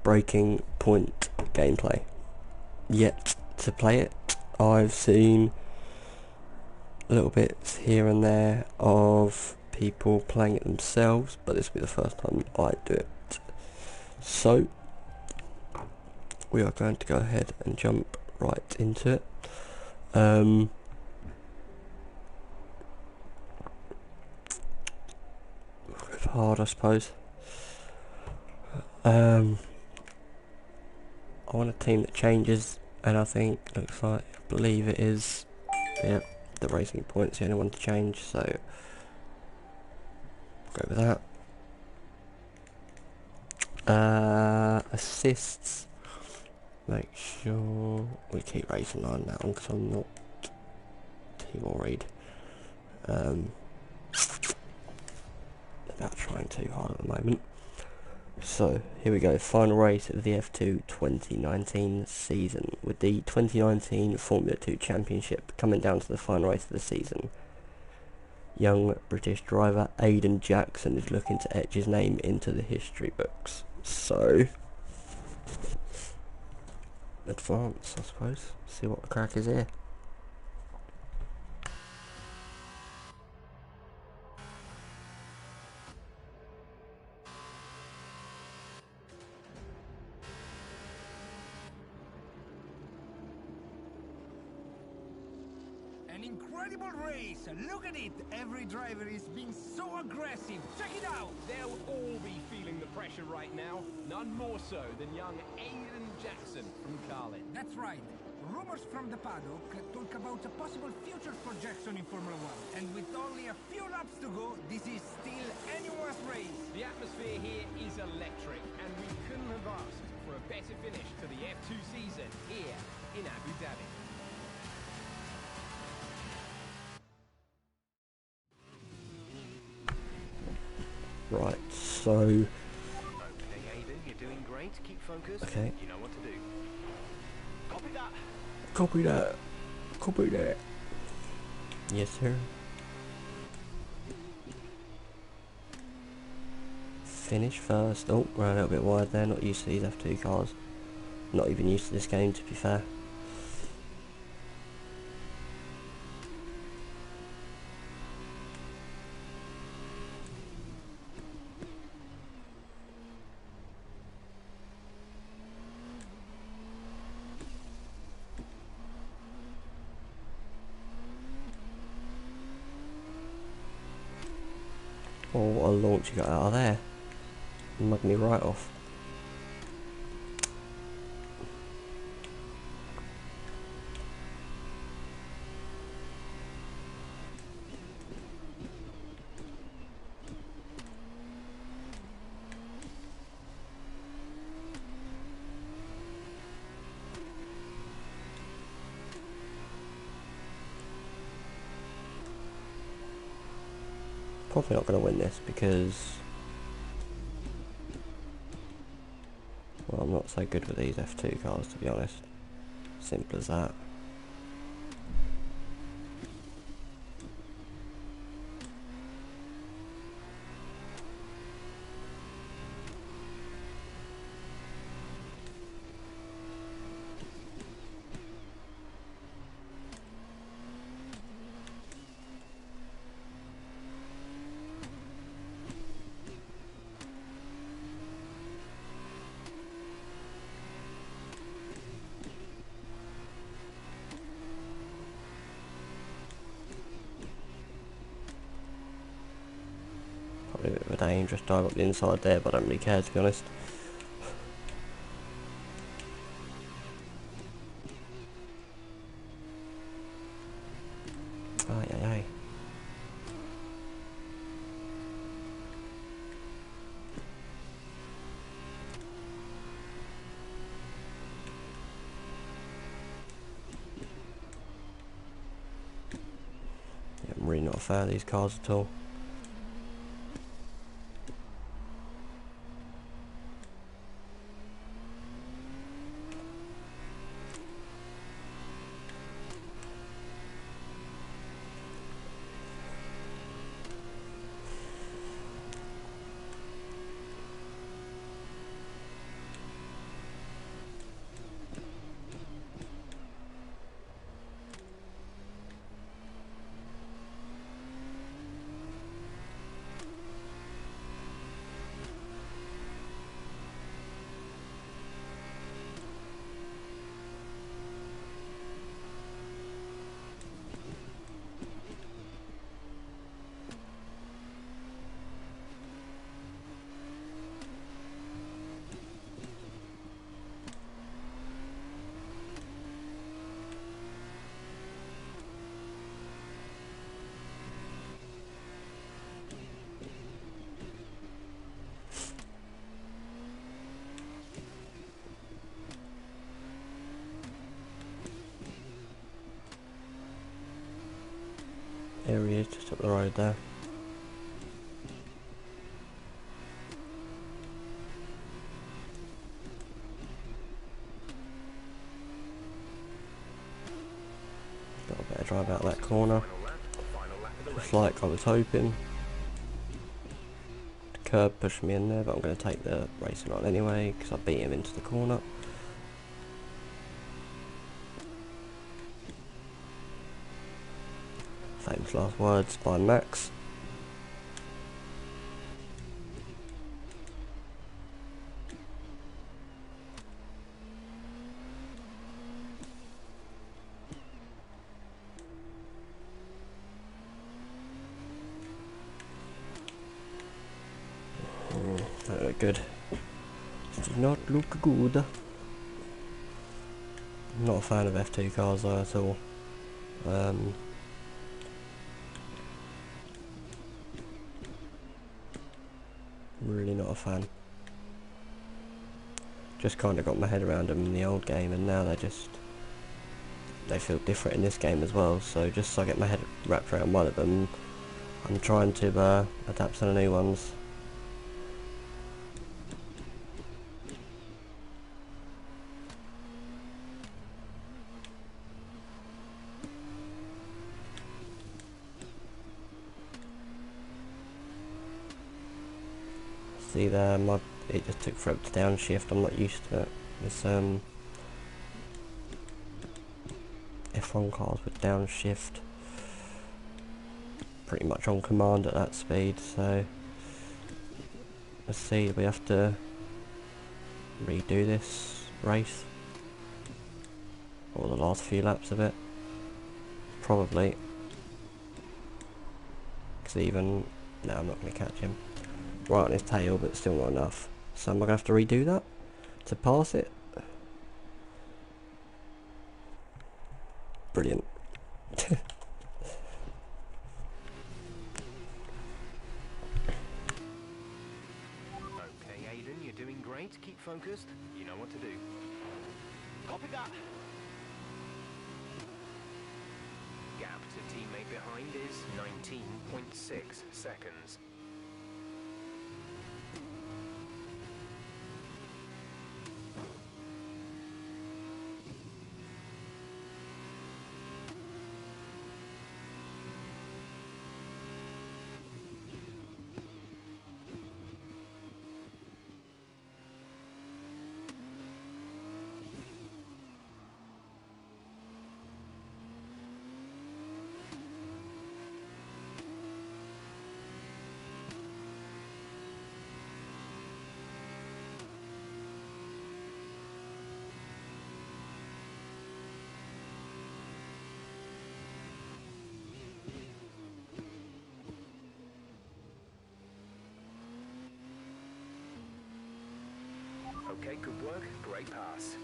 Breaking Point gameplay. Yet to play it. I've seen little bits here and there of people playing it themselves, but this will be the first time I do it. So we are going to go ahead and jump right into it. Hard, I suppose. I want a team that changes, and I think I believe it is. Yeah, the Racing Point's the only one to change, so go with that. Assists. Make sure we keep racing on that one because I'm not too worried about trying too hard at the moment. So here we go, final race of the F2 2019 season, with the 2019 Formula 2 Championship coming down to the final race of the season. Young British driver Aiden Jackson is looking to etch his name into the history books. So advance, I suppose, see what the crack is here. An incredible race! Look at it! Every driver is being so aggressive! Check it out! They'll all be feeling the pressure right now. None more so than young Aiden Jackson from Carlin. That's right. Rumors from the paddock talk about a possible future for Jackson in Formula 1. And with only a few laps to go, this is still anyone's race. The atmosphere here is electric, and we couldn't have asked for a better finish to the F2 season here in Abu Dhabi. Right, so Okay, Aiden, you're doing great. Keep focused. Okay. You know what to do. Copy that. copy that. Copy that. Yes, sir. Finish first. Oh, ran a little bit wide there. Not used to these F2 cars. Not even used to this game, to be fair. Oh, what a launch you got out of there. Mugged me right off. Probably not going to win this because, well, I'm not so good with these F2 cars, to be honest. Simple as that. Probably a bit of a dangerous dive up the inside there, but I don't really care, to be honest. Aye, aye, aye. Yeah, I'm really not a fan of these cars at all. is, just up the road there. Got a better drive out that corner. Just like I was hoping. The curb pushed me in there, but I'm going to take the racing on anyway, because I beat him into the corner. Famous last words by Max. Don't look good. This does not look good. I'm not a fan of F2 cars though at all. Really not a fan. Just kind of got my head around them in the old game, and now they feel different in this game as well. So just so I get my head wrapped around one of them, I'm trying to adapt to the new ones. See there, it just took forever to downshift. I'm not used to it. This F1 cars with downshift pretty much on command at that speed, so let's see, we have to redo this race, or the last few laps of it, probably, because no, I'm not going to catch him. Right on his tail, but still not enough. So am I going to have to redo that to pass it? Brilliant. Okay, Aiden, you're doing great. Keep focused. You know what to do. Copy that. Gap to teammate behind is 19.6 seconds. Okay, good work. Great pass.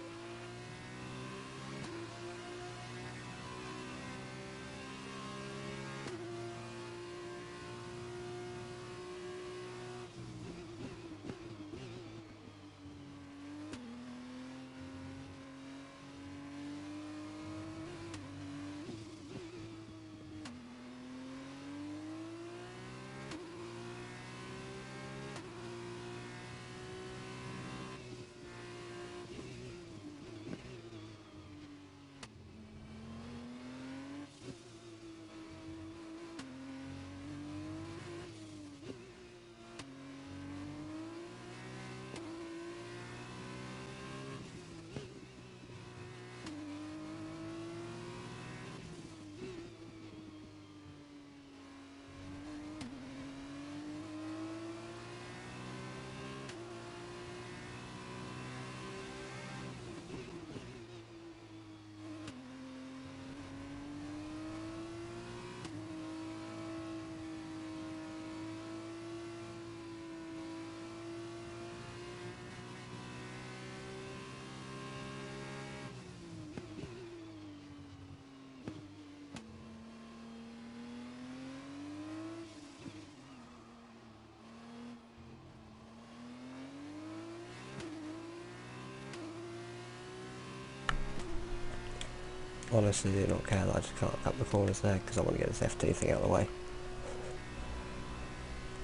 Honestly, do not care that I just cut up the corners there, because I want to get this F2 thing out of the way.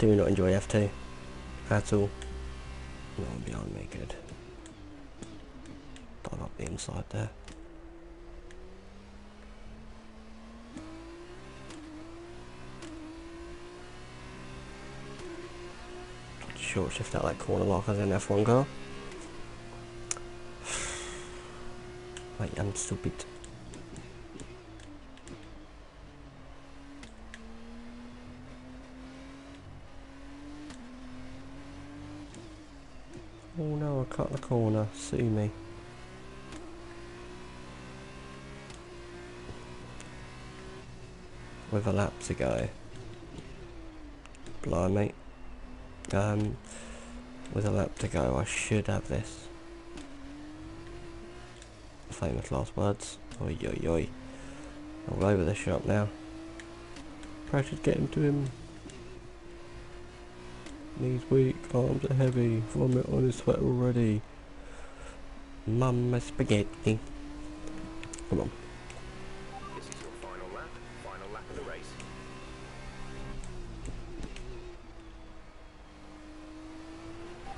Do not enjoy F2 at all. No one behind me, good. Dive up the inside there. Short shift out that corner like I was in F1 car. Wait, I'm stupid. Oh no, I cut the corner. Sue me. With a lap to go. Blimey. With a lap to go, I should have this. Famous last words. Oi, oi, oi. All over the shop now. Pressure's getting to him. Knees weak, arms are heavy, vomit on his sweat already. Mama spaghetti. Come on. This is your final lap of the race.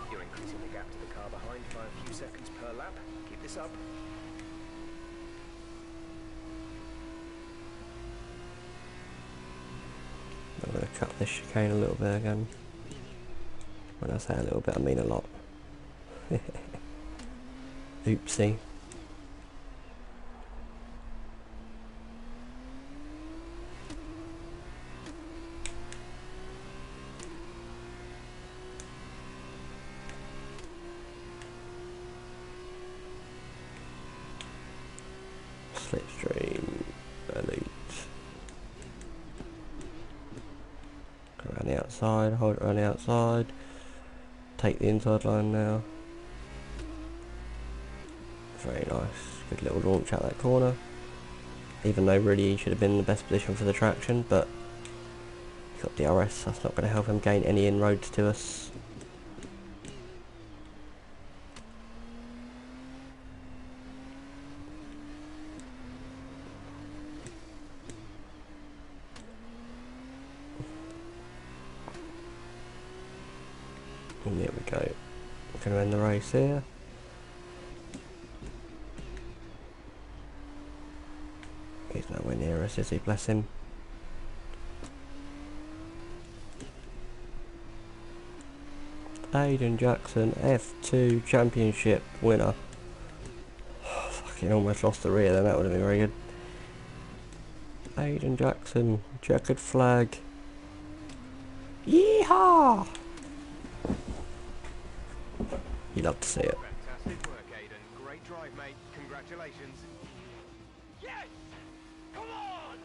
You're increasing the gap to the car behind by a few seconds per lap. Keep this up. I'm going to cut this chicane a little bit again. When I say a little bit, I mean a lot. Oopsie. Slipstream elite. Go around the outside, hold it around the outside. Take the inside line now. Very nice. Good little launch out that corner. Even though really he should have been in the best position for the traction, but he's got DRS, that's not going to help him gain any inroads to us. And there we go. We're going to end the race here. He's nowhere near us, is he? Bless him. Aiden Jackson, F2 Championship winner. Oh, fucking almost lost the rear then, that would have been very good. Aiden Jackson, checkered flag. Yeehaw! You love to see it. Fantastic work, Aiden. Great drive, mate. Congratulations. Yes! Come on!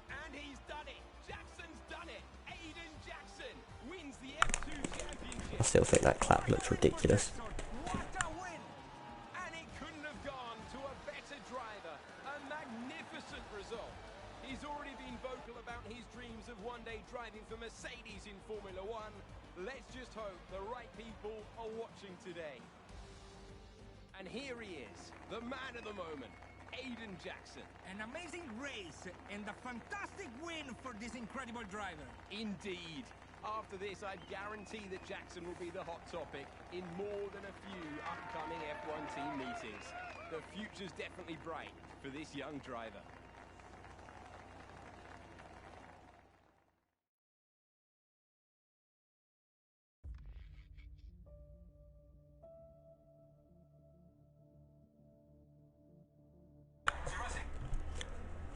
And he's done it. Jackson's done it. Aiden Jackson wins the F2 Championship. I still think that clap looks ridiculous. What a win! And it couldn't have gone to a better driver. A magnificent result. He's already been vocal about his dreams of one day driving for Mercedes in Formula One. Let's just hope the right people are watching today. And here he is, the man of the moment, Aiden Jackson. An amazing race and a fantastic win for this incredible driver. Indeed. After this, I guarantee that Jackson will be the hot topic in more than a few upcoming F1 team meetings. The future's definitely bright for this young driver.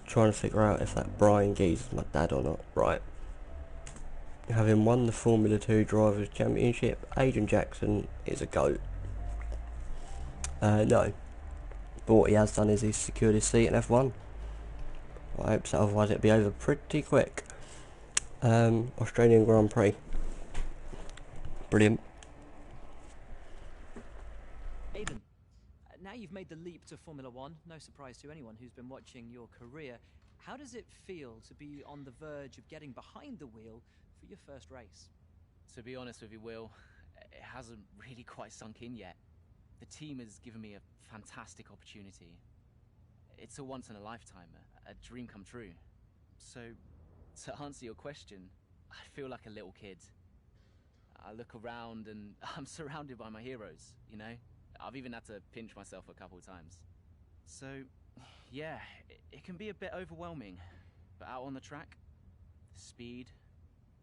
Trying to figure out if that Brian Geese is my dad or not. Right. Having won the Formula 2 Drivers' Championship, Aiden Jackson is a GOAT. No. But what he has done is he's secured his seat in F1. I hope so, otherwise it'll be over pretty quick. Australian Grand Prix. Brilliant. Aiden, now you've made the leap to Formula One, no surprise to anyone who's been watching your career. How does it feel to be on the verge of getting behind the wheel for your first race? To be honest with you, Will, it hasn't really quite sunk in yet. The team has given me a fantastic opportunity. It's a once in a lifetime, a dream come true. So, To answer your question, I feel like a little kid. I look around and I'm surrounded by my heroes, you know? I've even had to pinch myself a couple of times. So, yeah, it can be a bit overwhelming. But out on the track, the speed,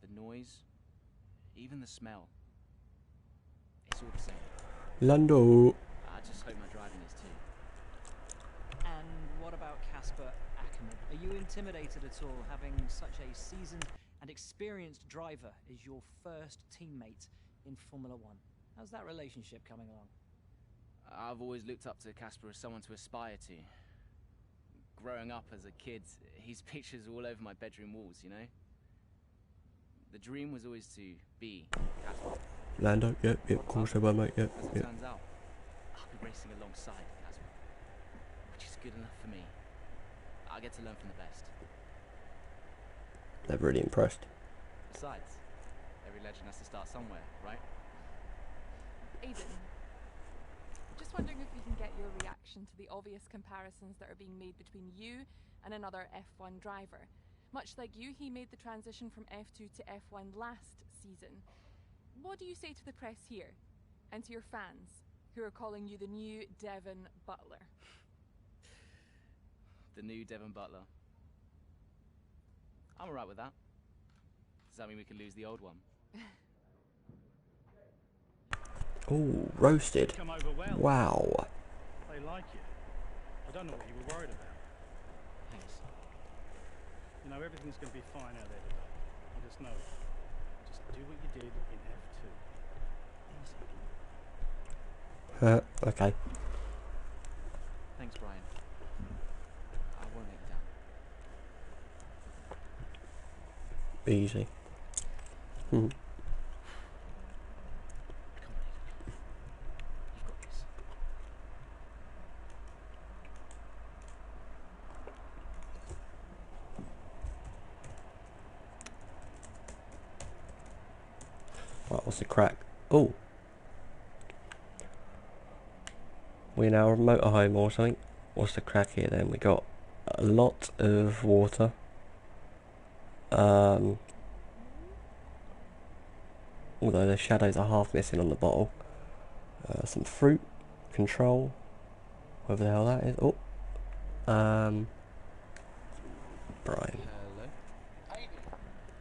the noise, even the smell, it's all the same. Lando. I just hope my driving is too. And what about Casper Ackerman? Are you intimidated at all having such a seasoned and experienced driver as your first teammate in Formula One? How's that relationship coming along? I've always looked up to Casper as someone to aspire to. Growing up as a kid, his pictures all over my bedroom walls, you know? The dream was always to be Casper. Lando, yep, of course I will, mate, yep, As it yep. turns out, I'll be racing alongside Casper, which is good enough for me. I get to learn from the best. They're really impressed. Besides, every legend has to start somewhere, right? Aiden, just wondering if we can get your reaction to the obvious comparisons that are being made between you and another F1 driver. Much like you, he made the transition from F2 to F1 last season. What do you say to the press here, and to your fans, who are calling you the new Devon Butler? The new Devon Butler. I'm alright with that. Does that mean we can lose the old one? Ooh, roasted. Come over well. Wow. They like you. I don't know what you were worried about. Thanks. You know, everything's going to be fine out there today. You just know it. Just do what you did in F2. Okay. Thanks, Brian. I won't let you down. Easy. Hmm. Come on, Aiden. You've got this. Right, what's the crack? Oh. We're now a motorhome or something. What's the crack here then? We got a lot of water. Although the shadows are half missing on the bottle. Some fruit, control, whatever the hell that is. Oh. Brian. Hello? Aiden,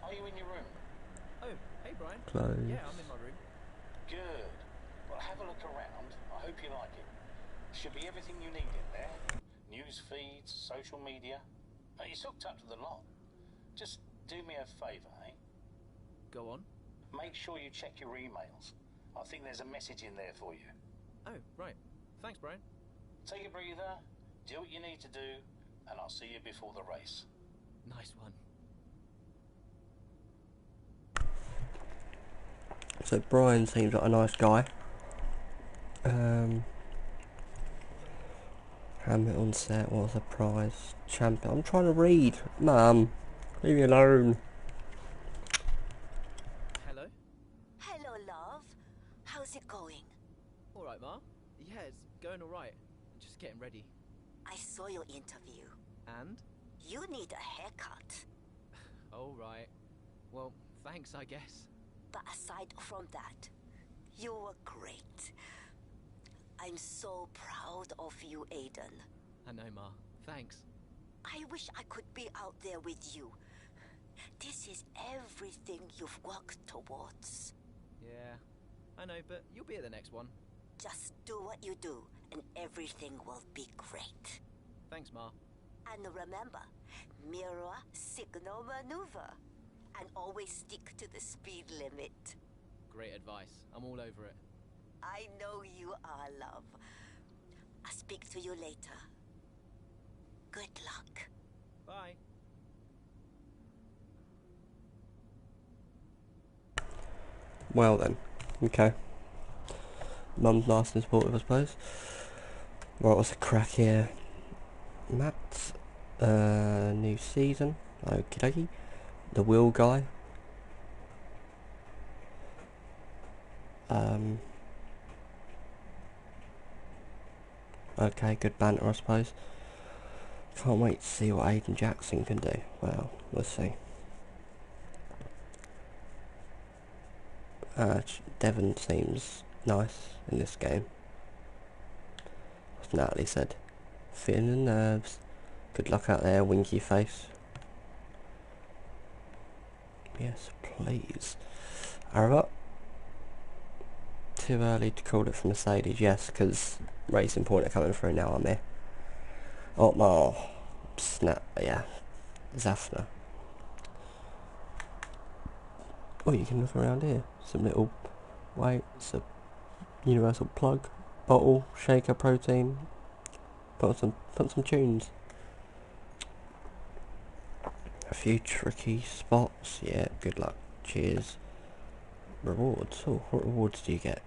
are you in your room? Oh, hey, Brian. Close. Yeah, I'm in my room. Good. Well, have a look around. I hope you like it. Should be everything you need in there. News feeds, social media. It's hooked up to the lot. Just do me a favour, eh? Go on. Make sure you check your emails. I think there's a message in there for you. Oh, right. Thanks, Brian. Take a breather, do what you need to do, and I'll see you before the race. Nice one. So Brian seems like a nice guy. Hamilton set, what was the prize? Champion. I'm trying to read. Mum, leave me alone. Hello? Hello, love. How's it going? Alright, Ma. Yeah, it's going alright. Just getting ready. I saw your interview. And? You need a haircut. Alright. Well, thanks, I guess. But aside from that, you were great. I'm so proud of you, Aiden. I know, Ma. Thanks. I wish I could be out there with you. This is everything you've worked towards. Yeah, I know, but you'll be at the next one. Just do what you do, and everything will be great. Thanks, Ma. And remember, mirror signal maneuver. And always stick to the speed limit. Great advice. I'm all over it. I know you are, love. I'll speak to you later. Good luck. Bye. Well then, okay. Mum's nice and supportive, I suppose. Right, what's the crack here? Matt, new season. Okie dokie. The wheel guy. Okay, good banter, I suppose. Can't wait to see what Aiden Jackson can do. Well, let's see. Devon seems nice in this game. As Natalie said, feeling the nerves. Good luck out there, winky face. Yes, please. Arava. Too early to call it for Mercedes, yes, because Racing Point are coming through now, aren't they? Otmar. Snap, yeah. Zafna. Oh, you can look around here. Some little weights, a universal plug, bottle, shaker, protein. Put some tunes. A few tricky spots. Yeah, good luck. Cheers. Rewards. Oh, what rewards do you get?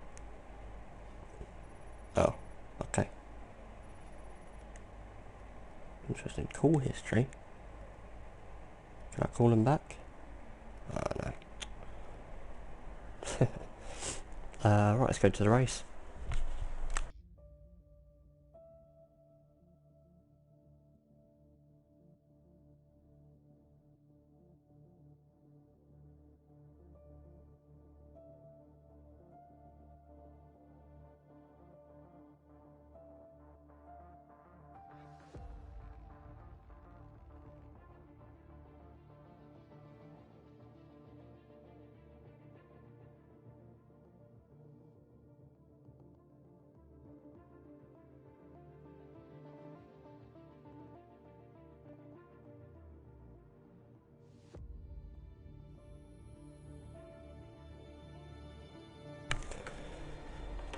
Oh, okay. Interesting. Call history. Can I call him back? Oh, no. Right, let's go to the race.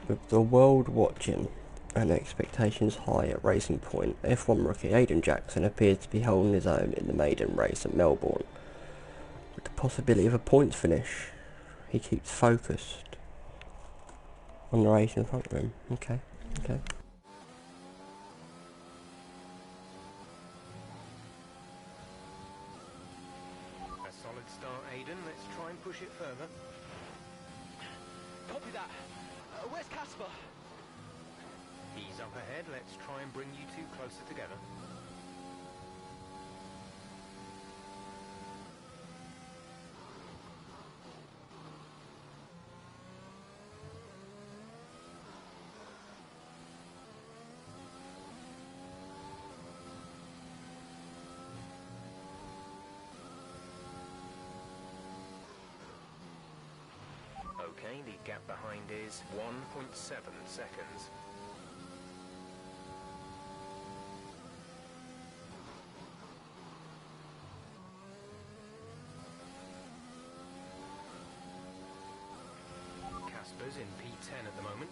With the world watching and expectations high at Racing Point, F1 rookie Aiden Jackson appears to be holding his own in the maiden race at Melbourne. With the possibility of a points finish, he keeps focused on the race in front of him. Okay. A solid start, Aiden. Let's try and push it further. Copy that. Where's Casper? He's up ahead. Let's try and bring you two closer together. Okay, the gap behind is 1.7 seconds. Casper's in P10 at the moment.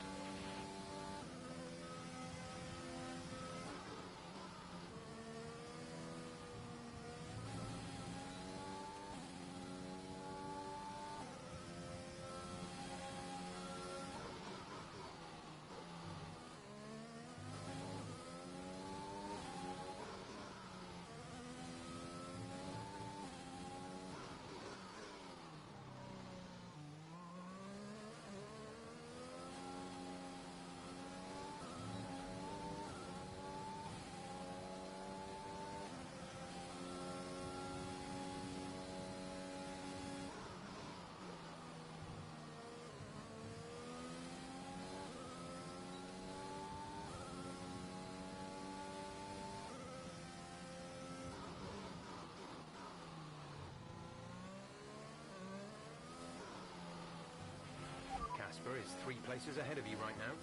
Casper is 3 places ahead of you right now.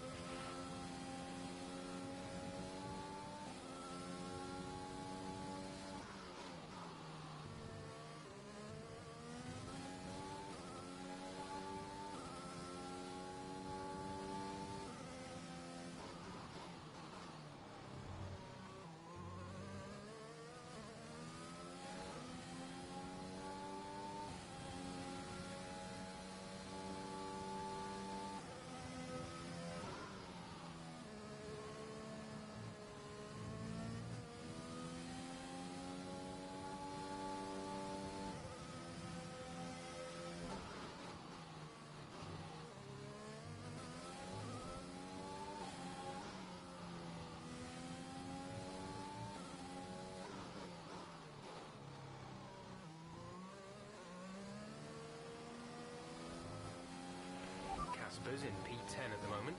Casper's in P10 at the moment.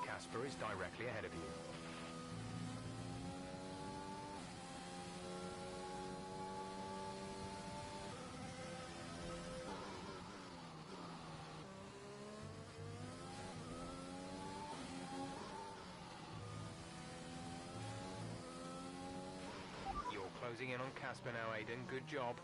Casper is directly ahead of you. You're closing in on Casper now, Aiden. Good job.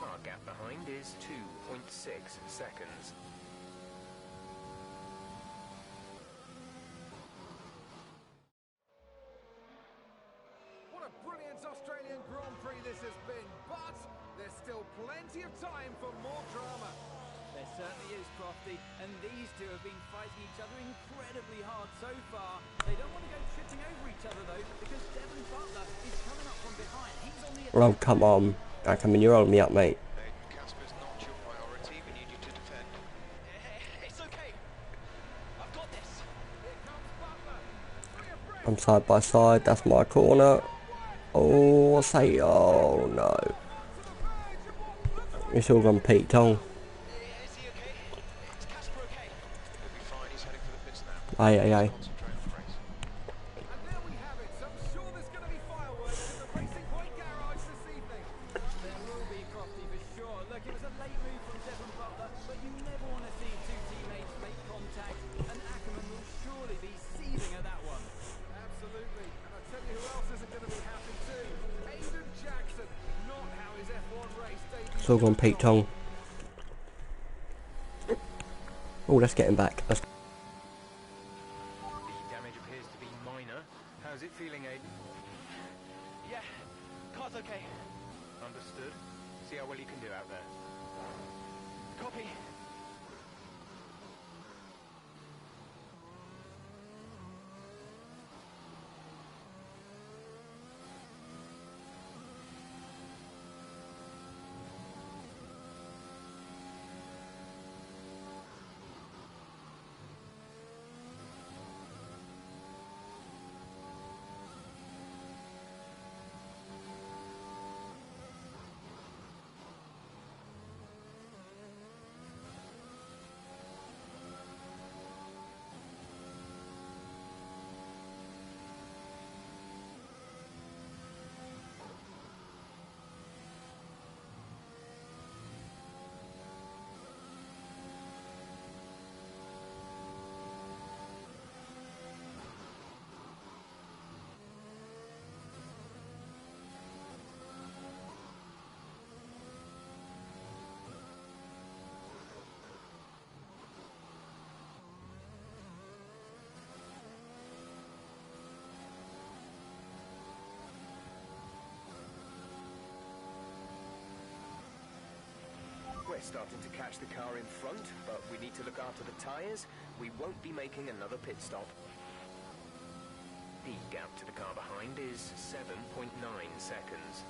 Our gap behind is 2.6 seconds. What a brilliant Australian Grand Prix this has been, but there's still plenty of time for more drama. There certainly is, Crofty, and these two have been fighting each other incredibly hard so far. They don't want to go tripping over each other, though, because Devon Butler is coming up from behind. He's on the... Oh, come on. I come in, you're holding me up, mate. Casper's not your priority. We need you to defend. It's okay. I've got this. Here comes Butler. I'm side by side, that's my corner. Oh, I say, oh no. It's all gone Pete Tong. Is he okay? Is Casper okay? He'll be fine. He's heading for the pits now. Aye, aye, aye. Concentrate on the race. And there we have it. So I'm sure there's going to be fireworks in the Racing Point garage this evening. There will be, Crofty, for sure. Look, it was a late move from Devon Butler, but you never want to see two teammates make contact, and Ackerman will surely be seething at that one. Absolutely. And I tell you who else isn't going to be happy too. Aiden Jackson. Not how his F1 race debut. It's all gone Pete Tong. Oh, let's get him back. Let's... The damage appears to be minor. How's it feeling, Aiden? Yeah, car's okay. Understood. See how well you can do out there. Copy. We're starting to catch the car in front, but we need to look after the tyres. We won't be making another pit stop. The gap to the car behind is 7.9 seconds.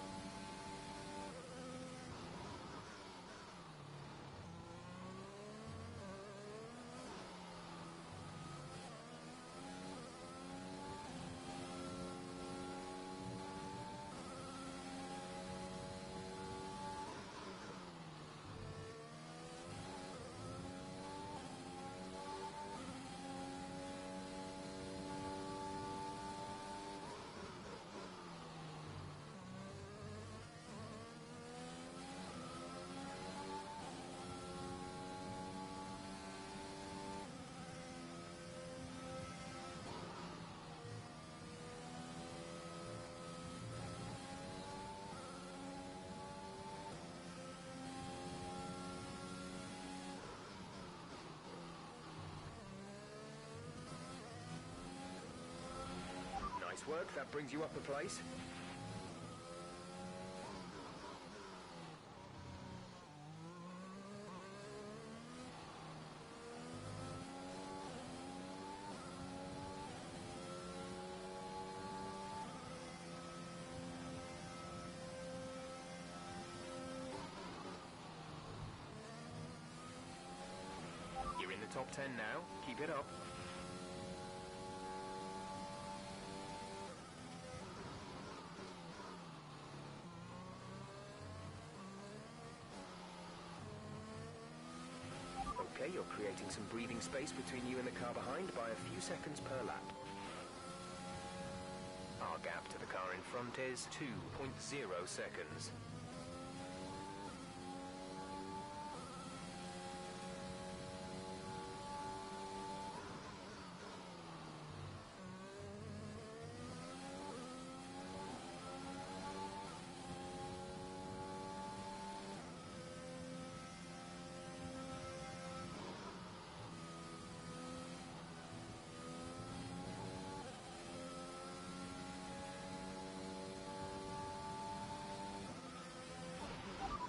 Nice work, that brings you up a place. You're in the top 10 now, keep it up. Okay, you're creating some breathing space between you and the car behind by a few seconds per lap. Our gap to the car in front is 2.0 seconds.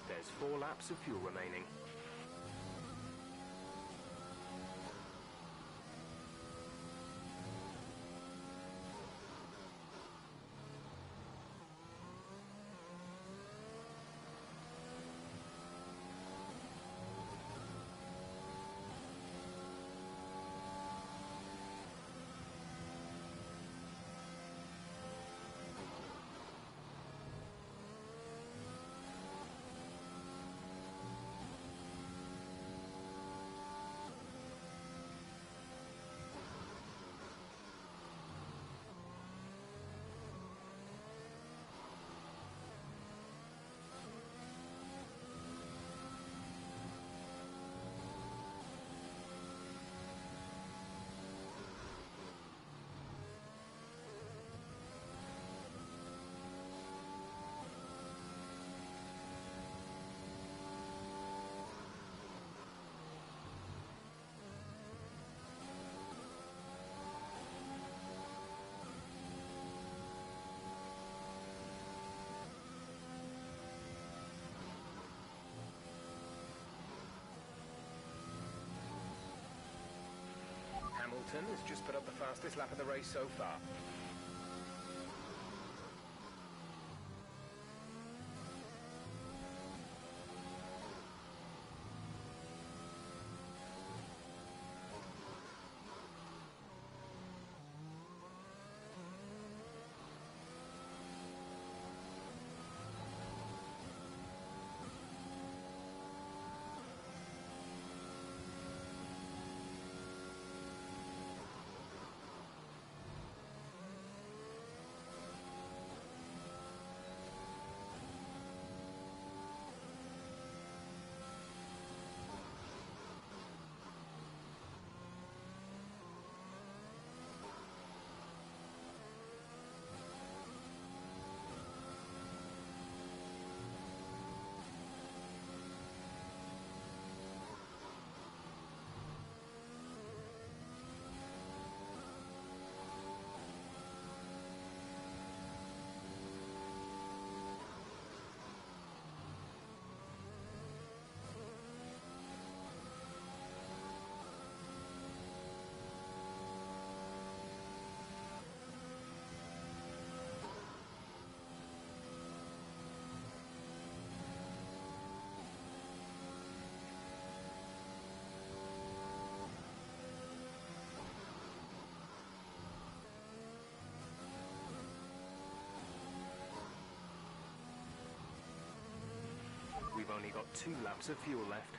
There's 4 laps of fuel remaining. Hamilton has just put up the fastest lap of the race so far. We've only got 2 laps of fuel left.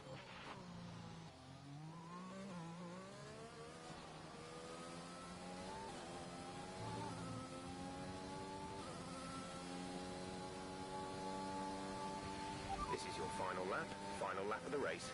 This is your final lap of the race.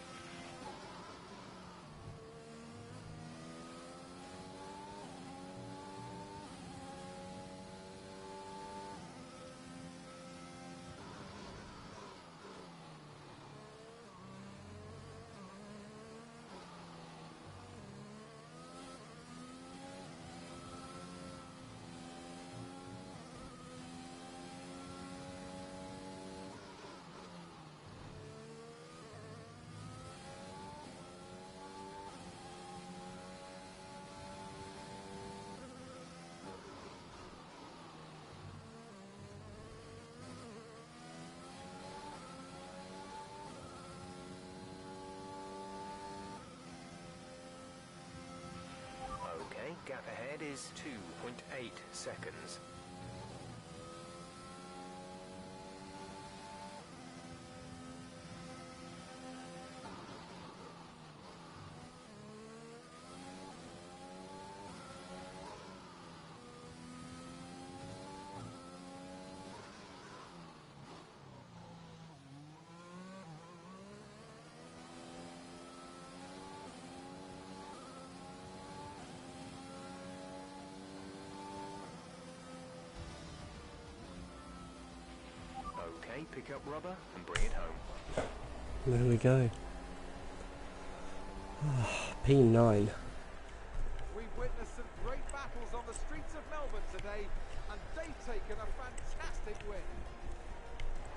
Okay, gap ahead is 2.8 seconds. Okay, pick up rubber and bring it home. There we go. P9. We've witnessed some great battles on the streets of Melbourne today, and they've taken a fantastic win.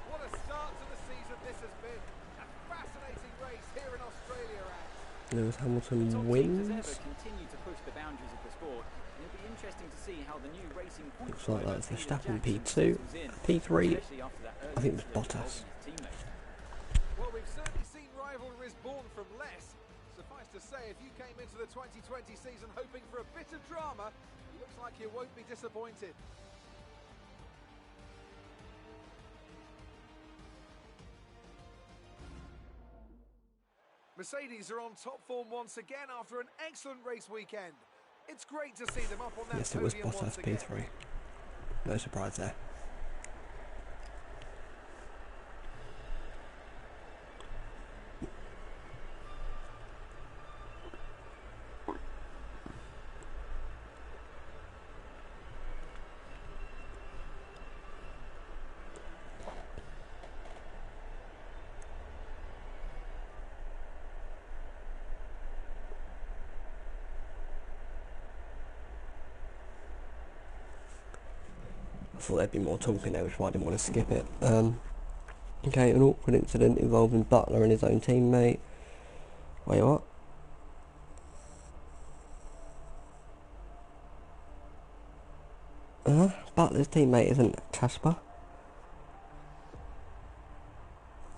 What a start to the season this has been. A fascinating race here in Australia, Ant. Lewis Hamilton The top teams wins. as ever continue to push the boundaries of the sport. It'll be interesting to see how the new racing point Looks like driver that's Peter Verstappen Jackson P2, settles in, P3. especially after that I early think it's incident Bottas. involving his teammate. Well, we've certainly seen rivalries born from less. Suffice to say, if you came into the 2020 season hoping for a bit of drama, it looks like you won't be disappointed. Mercedes are on top form once again after an excellent race weekend. It's great to see them up on that Yes, it was podium once Bottas again. P3. No surprise there. I thought there'd be more talking there, which is why I didn't want to skip it. Okay, an awkward incident involving Butler and his own teammate. Wait, what? Butler's teammate isn't Casper.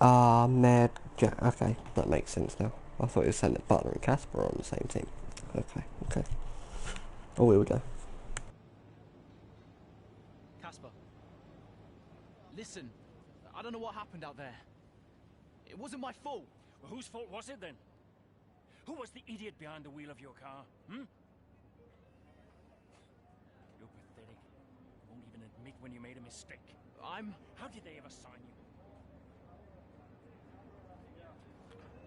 Okay, that makes sense now. I thought you were saying that Butler and Casper are on the same team. Okay. Oh, here we go. Casper, listen, I don't know what happened out there. It wasn't my fault. Well, whose fault was it then? Who was the idiot behind the wheel of your car? You're pathetic. You won't even admit when you made a mistake. How did they ever sign you?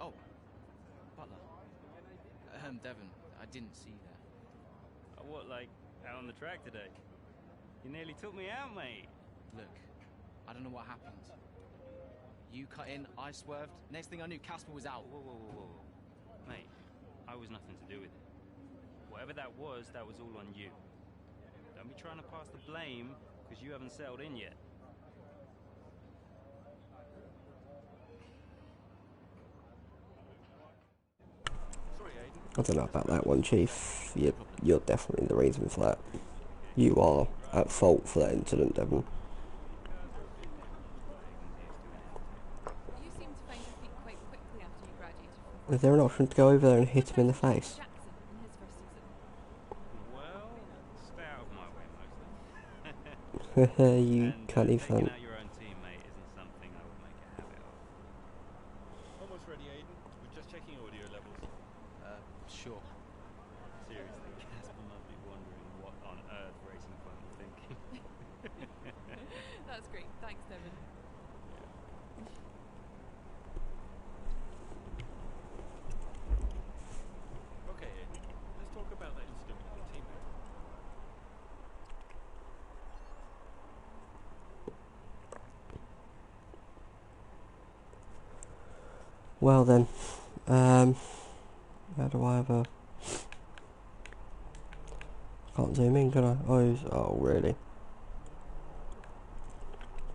Oh, Butler. Devon, I didn't see that. What, like, out on the track today? You nearly took me out, mate. Look, I don't know what happened. You cut in, I swerved. Next thing I knew, Casper was out. Whoa. Mate, I was nothing to do with it. Whatever that was all on you. Don't be trying to pass the blame, because you haven't settled in yet. I don't know about that one, Chief. You're definitely the reason for that. You are at fault for that incident, Devon. You seem to find your feet quite quickly after you graduated from Is there an option to go over there and hit him in the face? Jackson in his first season. Well, stay out of my way, mostly. You And, can't taking even. out your own teammate isn't something I would make a habit of. That's great. Thanks, Devon. Okay, Aiden. Let's talk about that incident with your teammate. Well then, how do I have a... Can't zoom in, can I? Oh really?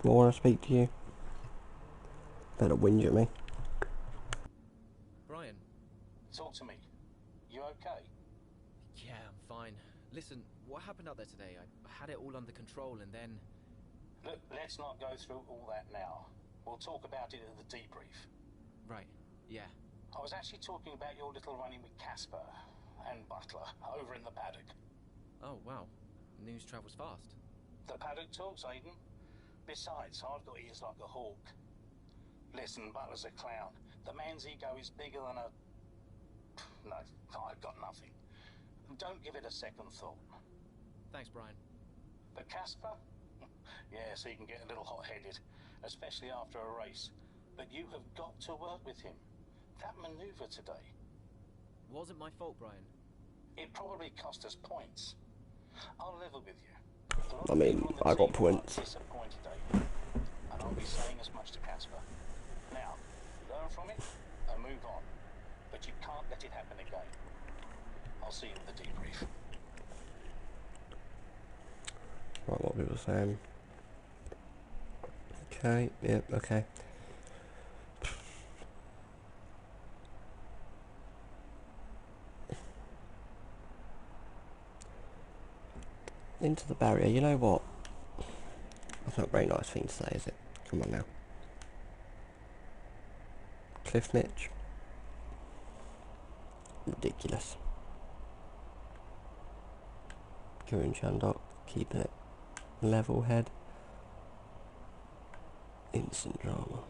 Do I want to speak to you? Better whinge at me. Brian. Talk to me. You okay? Yeah, I'm fine. Listen, what happened out there today? I had it all under control and then... Look, let's not go through all that now. We'll talk about it at the debrief. Right, yeah. I was actually talking about your little run-in with Casper and Butler over in the paddock. Oh, wow. News travels fast. The paddock talks, Aiden. Besides, I've got ears like a hawk. Listen, Butler's a clown. The man's ego is bigger than a... No, I've got nothing. Don't give it a second thought. Thanks, Brian. But Casper? Yes, he can get a little hot-headed, especially after a race. But you have got to work with him. That maneuver today... Wasn't my fault, Brian. It probably cost us points. I'll level with you. I mean, I got points. Disappointed, Aiden. And I'll be saying as much to Casper. Now, learn from it and move on. But you can't let it happen again. I'll see you at the debrief. Right, what people are saying. Okay, yep, okay. Into the barrier, you know what? That's not a very nice thing to say, is it? Come on now. Cliff Mitch. Ridiculous. Kieran Chandok, keeping it level head. Instant drama.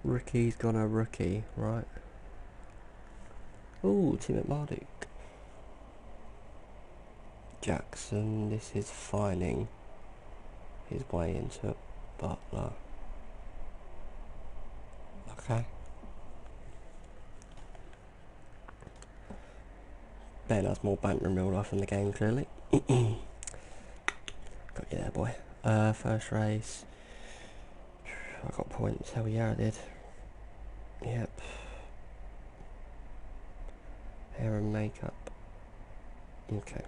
Rookie's gone a rookie, right? Ooh, Timothy Marduk. Jackson, this is finding his way into Butler. Okay. Ben has more banter in real life than the game, clearly. Got you there, boy. First race. I got points. Hell yeah, I did. Yep. Hair and makeup. Okay.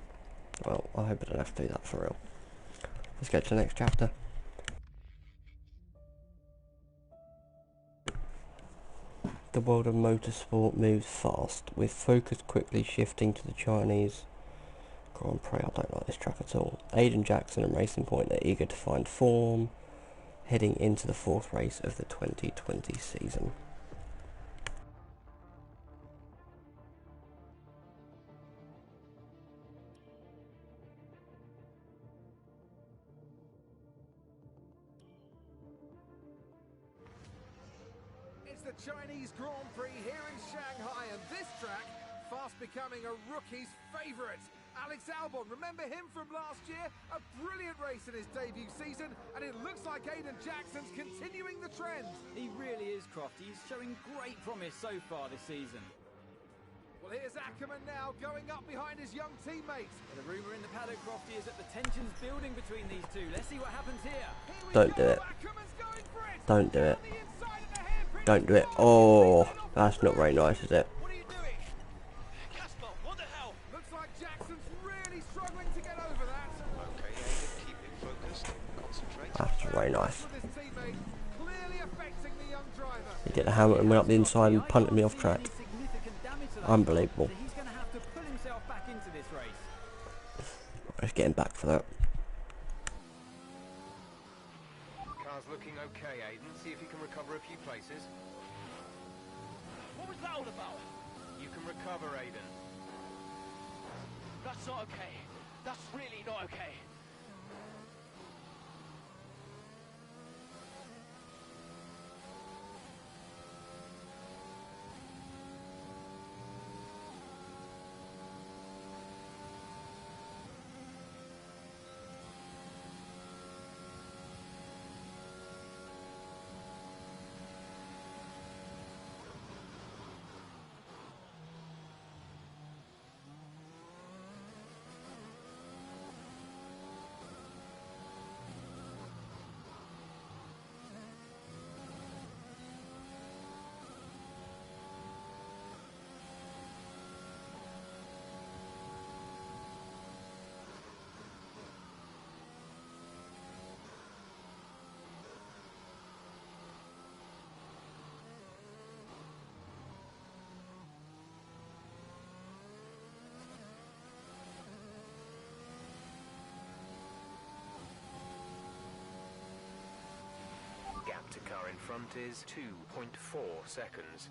Well, I hope I don't have to do that for real. Let's get to the next chapter. The world of motorsport moves fast, with focus quickly shifting to the Chinese Grand Prix. I don't like this track at all. Aiden Jackson and Racing Point are eager to find form, heading into the fourth race of the 2020 season. It's the Chinese Grand Prix here in Shanghai, and this track fast becoming a rookie's favourite. Alex Albon, remember him from last year? A brilliant race in his debut season, and it looks like Aiden Jackson's continuing the trend. He really is, Crofty. He's showing great promise so far this season. Well, here's Ackerman now, going up behind his young teammates. The rumour in the paddock, Crofty, is that the tension's building between these two. Let's see what happens here. Don't do it. Don't do it. Don't do it. Oh, that's not very nice, is it? What are you doing? Casper, what the hell? Looks like Jackson's really struggling to get over that. Okay, Aiden, keep it focused. Concentrate. That's very nice. With his teammate, clearly affecting the young driver. He did a hammer and went up the inside and punted me off track. Unbelievable. He's going to have to pull himself back into this race. Let's get him back for that. Car's looking okay, Aiden. See if you can recover a few places. What was that all about? You can recover, Aiden. That's not okay. That's really not okay. to car in front is 2.4 seconds.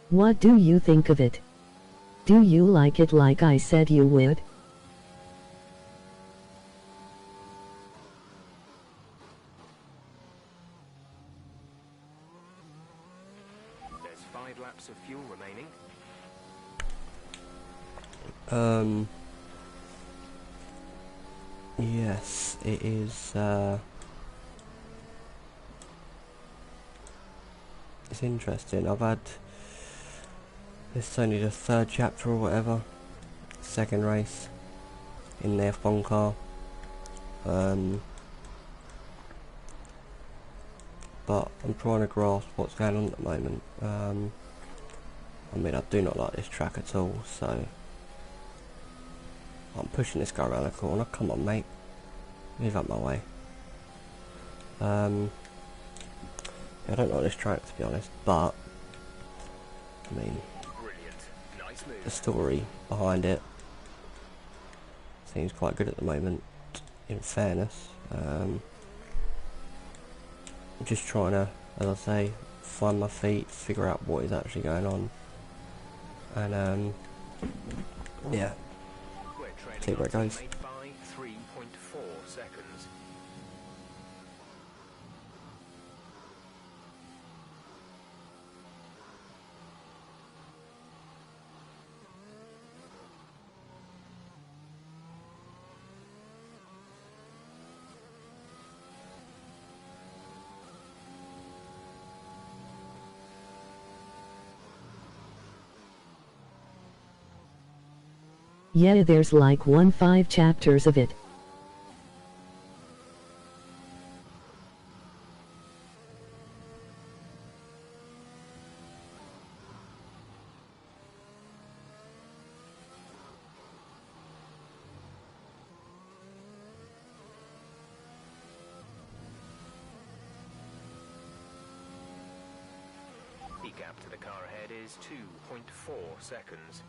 What do you think of it? Do you like it like I said you would? There's 5 laps of fuel remaining. Yes, it is, it's interesting. This is only the 3rd chapter or whatever. 2nd race in the F1 car. But I'm trying to grasp what's going on at the moment. I mean, I do not like this track at all, so I'm pushing this guy around the corner. Come on, mate. Move up my way. I don't like this track, to be honest, but I mean, Nice move. the story behind it seems quite good at the moment, in fairness. I'm just trying to, as I say, find my feet, figure out what is actually going on, and yeah, see where it goes. By 3.4 seconds. Yeah, there's like 5 chapters of it. The gap to the car ahead is 2.4 seconds.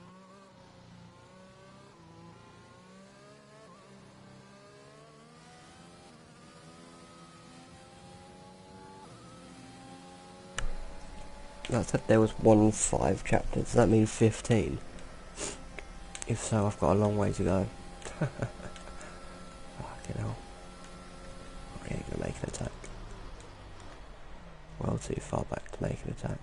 I said there was 5 chapters. Does that mean 15? If so, I've got a long way to go. Fucking hell. I ain't gonna make an attack. Well too far back to make an attack.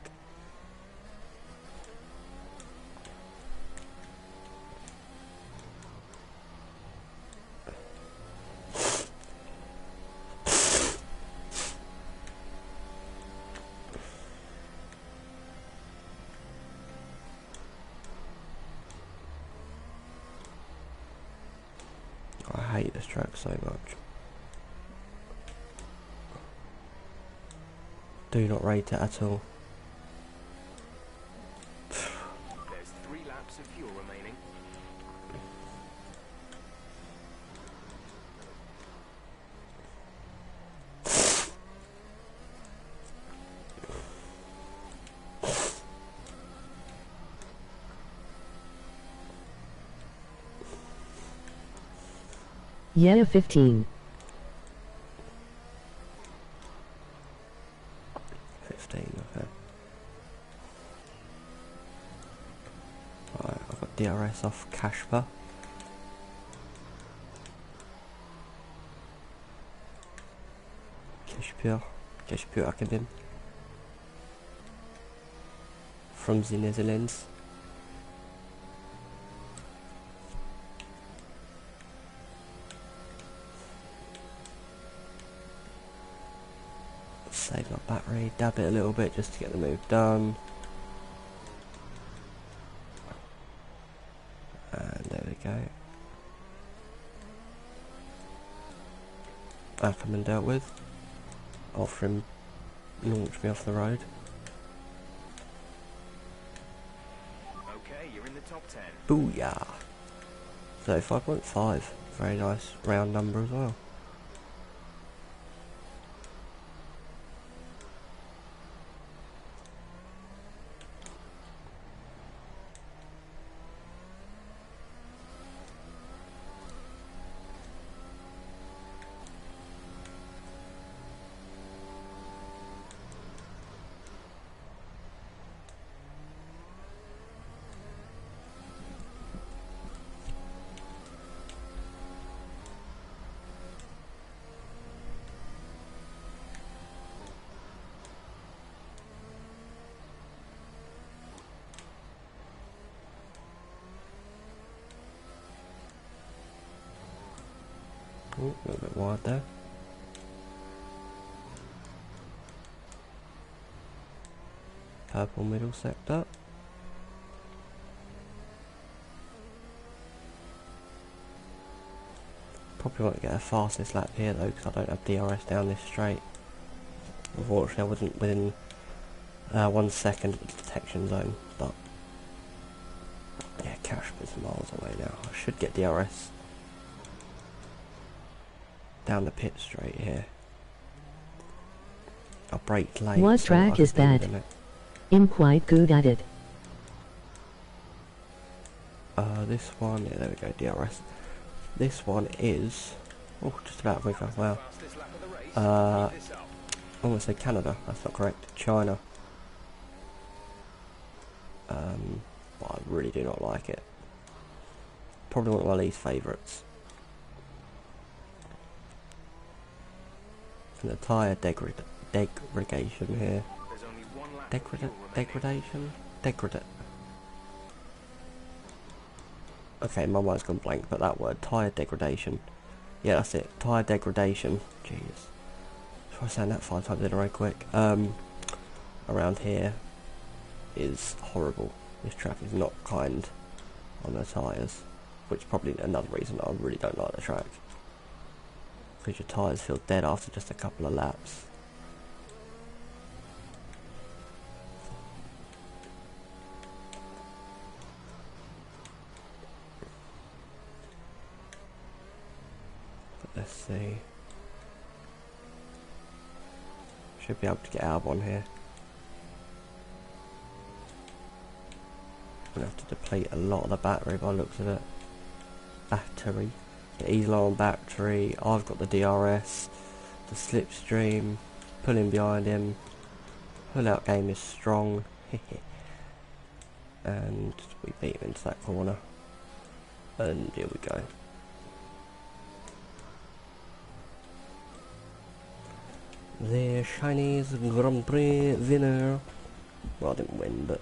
I hate this track so much. Do not rate it at all. There's 3 laps of fuel remaining. Yeah, 15. 15, okay. Right, I've got DRS off Kasper. Kasper Academy. From the Netherlands. Save my battery, dab it a little bit just to get the move done. And there we go. Ackerman dealt with. After him launched me off the road. Okay, you're in the top 10. Booyah! 35.5. Very nice round number as well. Ooh, a little bit wide there. Purple middle sector. Probably won't get a fastest lap here though, because I don't have DRS down this straight. Unfortunately, I wasn't within 1 second of the detection zone, but yeah, Kasper's miles away now. I should get DRS down the pit straight here. I'll brake late. What track is that? I'm quite good at it. This one, yeah, there we go, DRS. This one is, oh, just about quicker, wow. I want to say Canada, that's not correct, China. But I really do not like it. Probably one of my least favourites. And the tyre degradation here. Degradation? Okay, my mind's gone blank, but that word, tyre degradation. Yeah, that's it, tyre degradation. Jesus. Try saying that 5 times in a row quick. Around here is horrible. This track is not kind on the tyres, which is probably another reason I really don't like the track. Because your tyres feel dead after just a couple of laps. But let's see. Should be able to get Albon here. I'm going to have to deplete a lot of the battery by the looks of it. Battery. He's low on battery, I've got the DRS, the slipstream, pulling behind him, pull out game is strong, and we beat him into that corner, and here we go. The Chinese Grand Prix winner, well I didn't win, but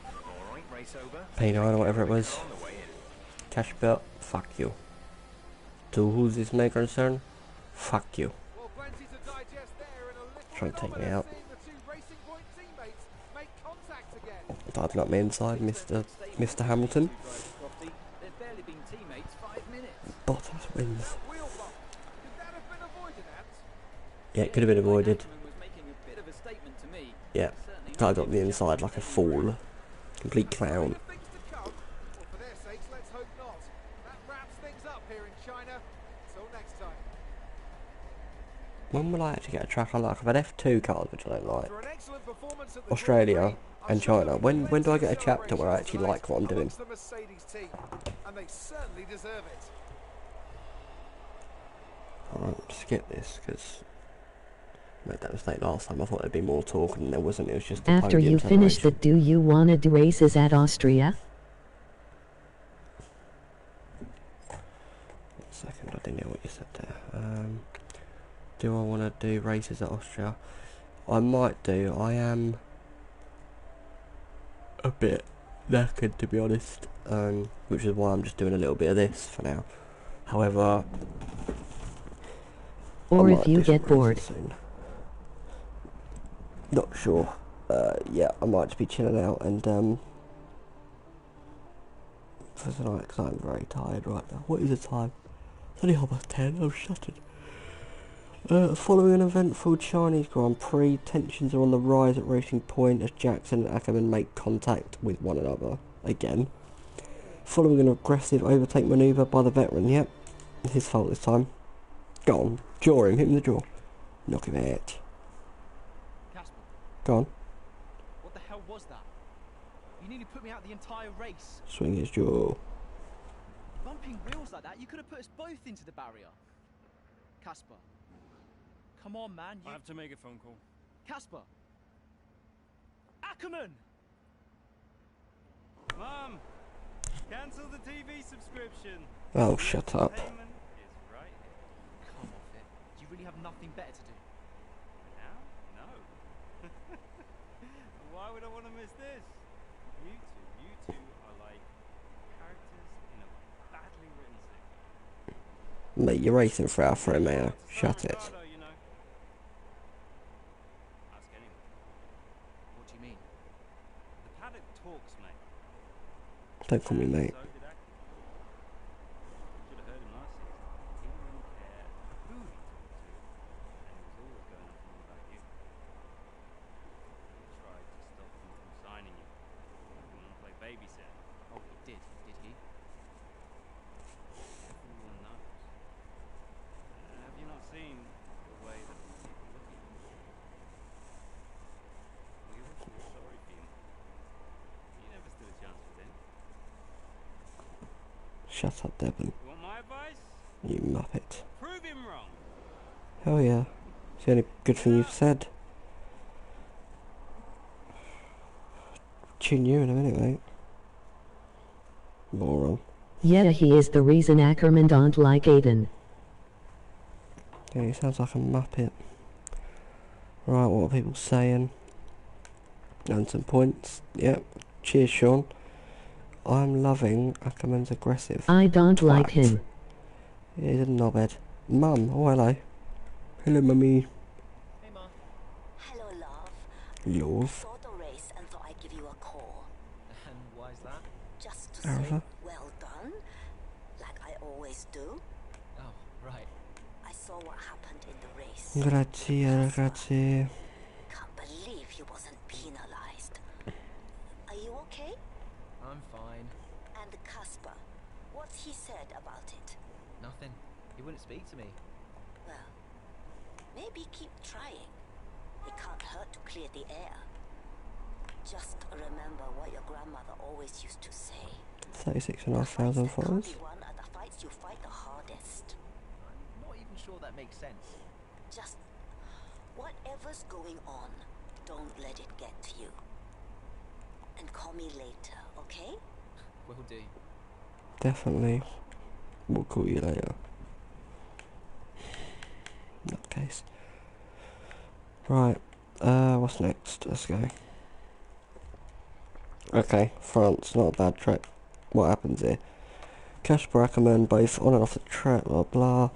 P9 or whatever it was, Kasper, fuck you. To whose is my concern? Fuck you. Trying to take me out. Died not me inside, Mr. Hamilton. Bottas wins. Yeah, it could have been avoided. Yeah, died on the inside like a fool. Complete clown. When will I actually get a track I like? I've had F2 cars, which I don't like. Australia and China. When do I get a chapter where I actually like what I'm doing? Alright, skip this, because I made that mistake last time. I thought there'd be more talk, and there wasn't. It was just the After you podium finish the celebration. do you wanna do races at Austria? 1 second, I didn't hear what you said there. Do I want to do races at Austria? I might do. I am a bit knackered, to be honest, which is why I'm just doing a little bit of this for now. However, Or I if might you do some get bored. races soon. Not sure. Yeah, I might just be chilling out and for tonight, because I'm very tired right now. What is the time? It's only 10:30. I'm shattered. Following an eventful Chinese Grand Prix, tensions are on the rise at Racing Point as Jackson and Ackerman make contact with one another again. Following an aggressive overtake manoeuvre by the veteran, yep, his fault this time. Go on, jaw him, hit him in the jaw. Knock him out. Casper, Go on, what the hell was that? You nearly put me out the entire race. swing his jaw. Bumping wheels like that, you could have put us both into the barrier. Casper. Come on, man. I have to make a phone call. Casper. Ackerman! Mom! Cancel the TV subscription. Oh, shut up. Payment is right here. Come off it. Do you really have nothing better to do? Now? No. Why would I want to miss this? You two are like characters in a badly written sitcom. Mate, you're racing for Alfa Romeo. Shut it. You know. Ask anyone. What do you mean? The paddock talks, mate. Don't call me mate. So did Ackerman. Should have heard him last season. He didn't care who he talked to, and he was always going off on about you. He tried to stop him from signing you. He didn't want to play babysitter. Oh, he did he? Everyone knows. Have you not seen the way that people look at you? We all feel sorry for you. You never stood a chance with him. Shut up, Devon. You want my advice? You muppet. Prove him wrong. Hell yeah. It's the only good thing you've said. Tune you in a minute, mate. Moron. Yeah, he is the reason Ackerman don't like Aiden. Yeah, he sounds like a muppet. Right, what are people saying? And some points. Yep. Cheers, Sean. I'm loving Ackerman's aggressive. I don't like him. He's a knobhead. Mum, oh hello. Hello, mummy. Hey, Ma. Hello, love. Love. Saw the race and thought I'd give you a call. And why's that? Just to say, Arva. well done. Like I always do. Oh, right. I saw what happened in the race. Grazie, grazie. Can't believe you wasn't penalized. Are you okay? I'm fine. And Casper, what's he said about it? Nothing. He wouldn't speak to me. Well, maybe keep trying. It can't hurt to clear the air. Just remember what your grandmother always used to say. 36,500 followers. The one are the fights you fight the hardest. I'm not even sure that makes sense. Just whatever's going on, don't let it get to you. And call me later, okay? Will do. Definitely. We'll call you later. In that case. Right. What's next? Let's go. Okay, France, not a bad track. What happens here? Casper Ackerman both on and off the track, blah blah.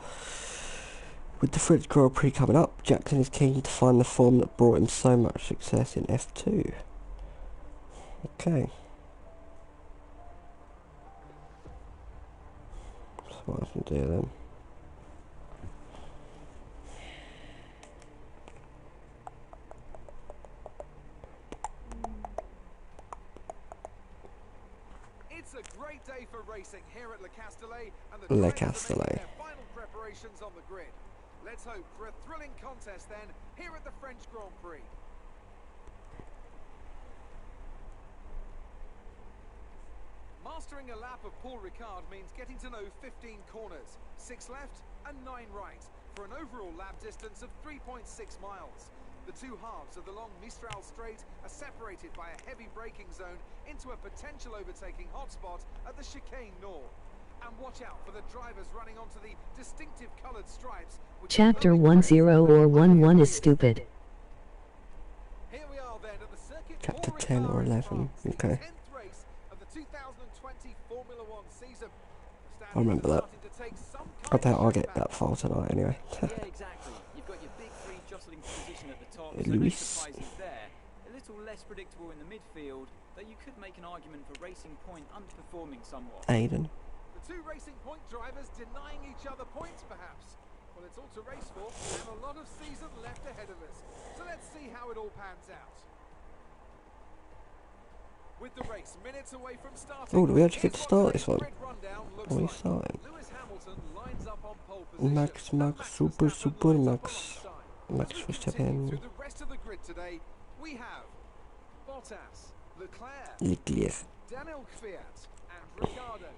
With the French Grand Prix coming up, Jackson is keen to find the form that brought him so much success in F2. Okay. So what I can do then? It's a great day for racing here at Le Castellet, and the Le drivers are Castellet. making their final preparations on the grid. Let's hope for a thrilling contest then here at the French Grand Prix. Mastering a lap of Paul Ricard means getting to know 15 corners, 6 left and 9 right. for an overall lap distance of 3.6 miles. The two halves of the long Mistral Straight are separated by a heavy braking zone into a potential overtaking hotspot at the chicane north. And watch out for the drivers running onto the distinctive coloured stripes. Chapter 10 or 11 is stupid. Here we are then at the circuit. Chapter 10 or 11, okay. 10th race of the 2020 Formula One season. I remember that. I doubt I'll get that far tonight anyway. Yeah, exactly. You've got your big three jostling for position at the top, so no Luis. surprises there. A little less predictable in the midfield, though you could make an argument for Racing Point underperforming somewhat. Aiden. The two Racing Point drivers denying each other points, perhaps. Well, it's all to race for, and a lot of season left ahead of us. So let's see how it all pans out. With the race minutes away from starting. Oh, do we actually get to start this one? Are we starting? Lewis Hamilton lines up on pole position. Max, super Max. Max Verstappen. Through the rest of the grid today, we have Bottas, Leclerc, Daniel Kvyat, and Ricciardo,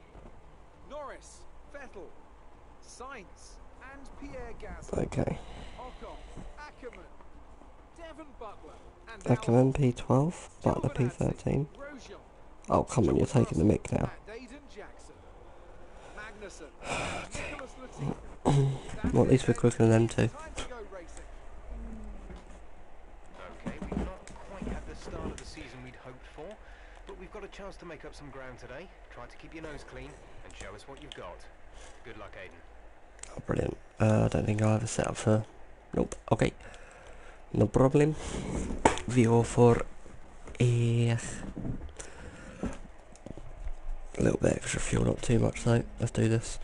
Norris, Vettel, Sainz, and Pierre Gasly. Okay. Ocon, Ackerman, Devon Butler, and Ackerman P12, Butler P13. Oh, come on, you're taking the mic now. Well, at least we're quicker than them two. Okay, we've not quite had the start of the season we'd hoped for, but we've got a chance to make up some ground today. Try to keep your nose clean and show us what you've got. Good luck, Aiden. Oh, brilliant. I don't think I have a setup for... Nope, okay. No problem. VO for a little bit extra fuel, not too much though. Let's do this.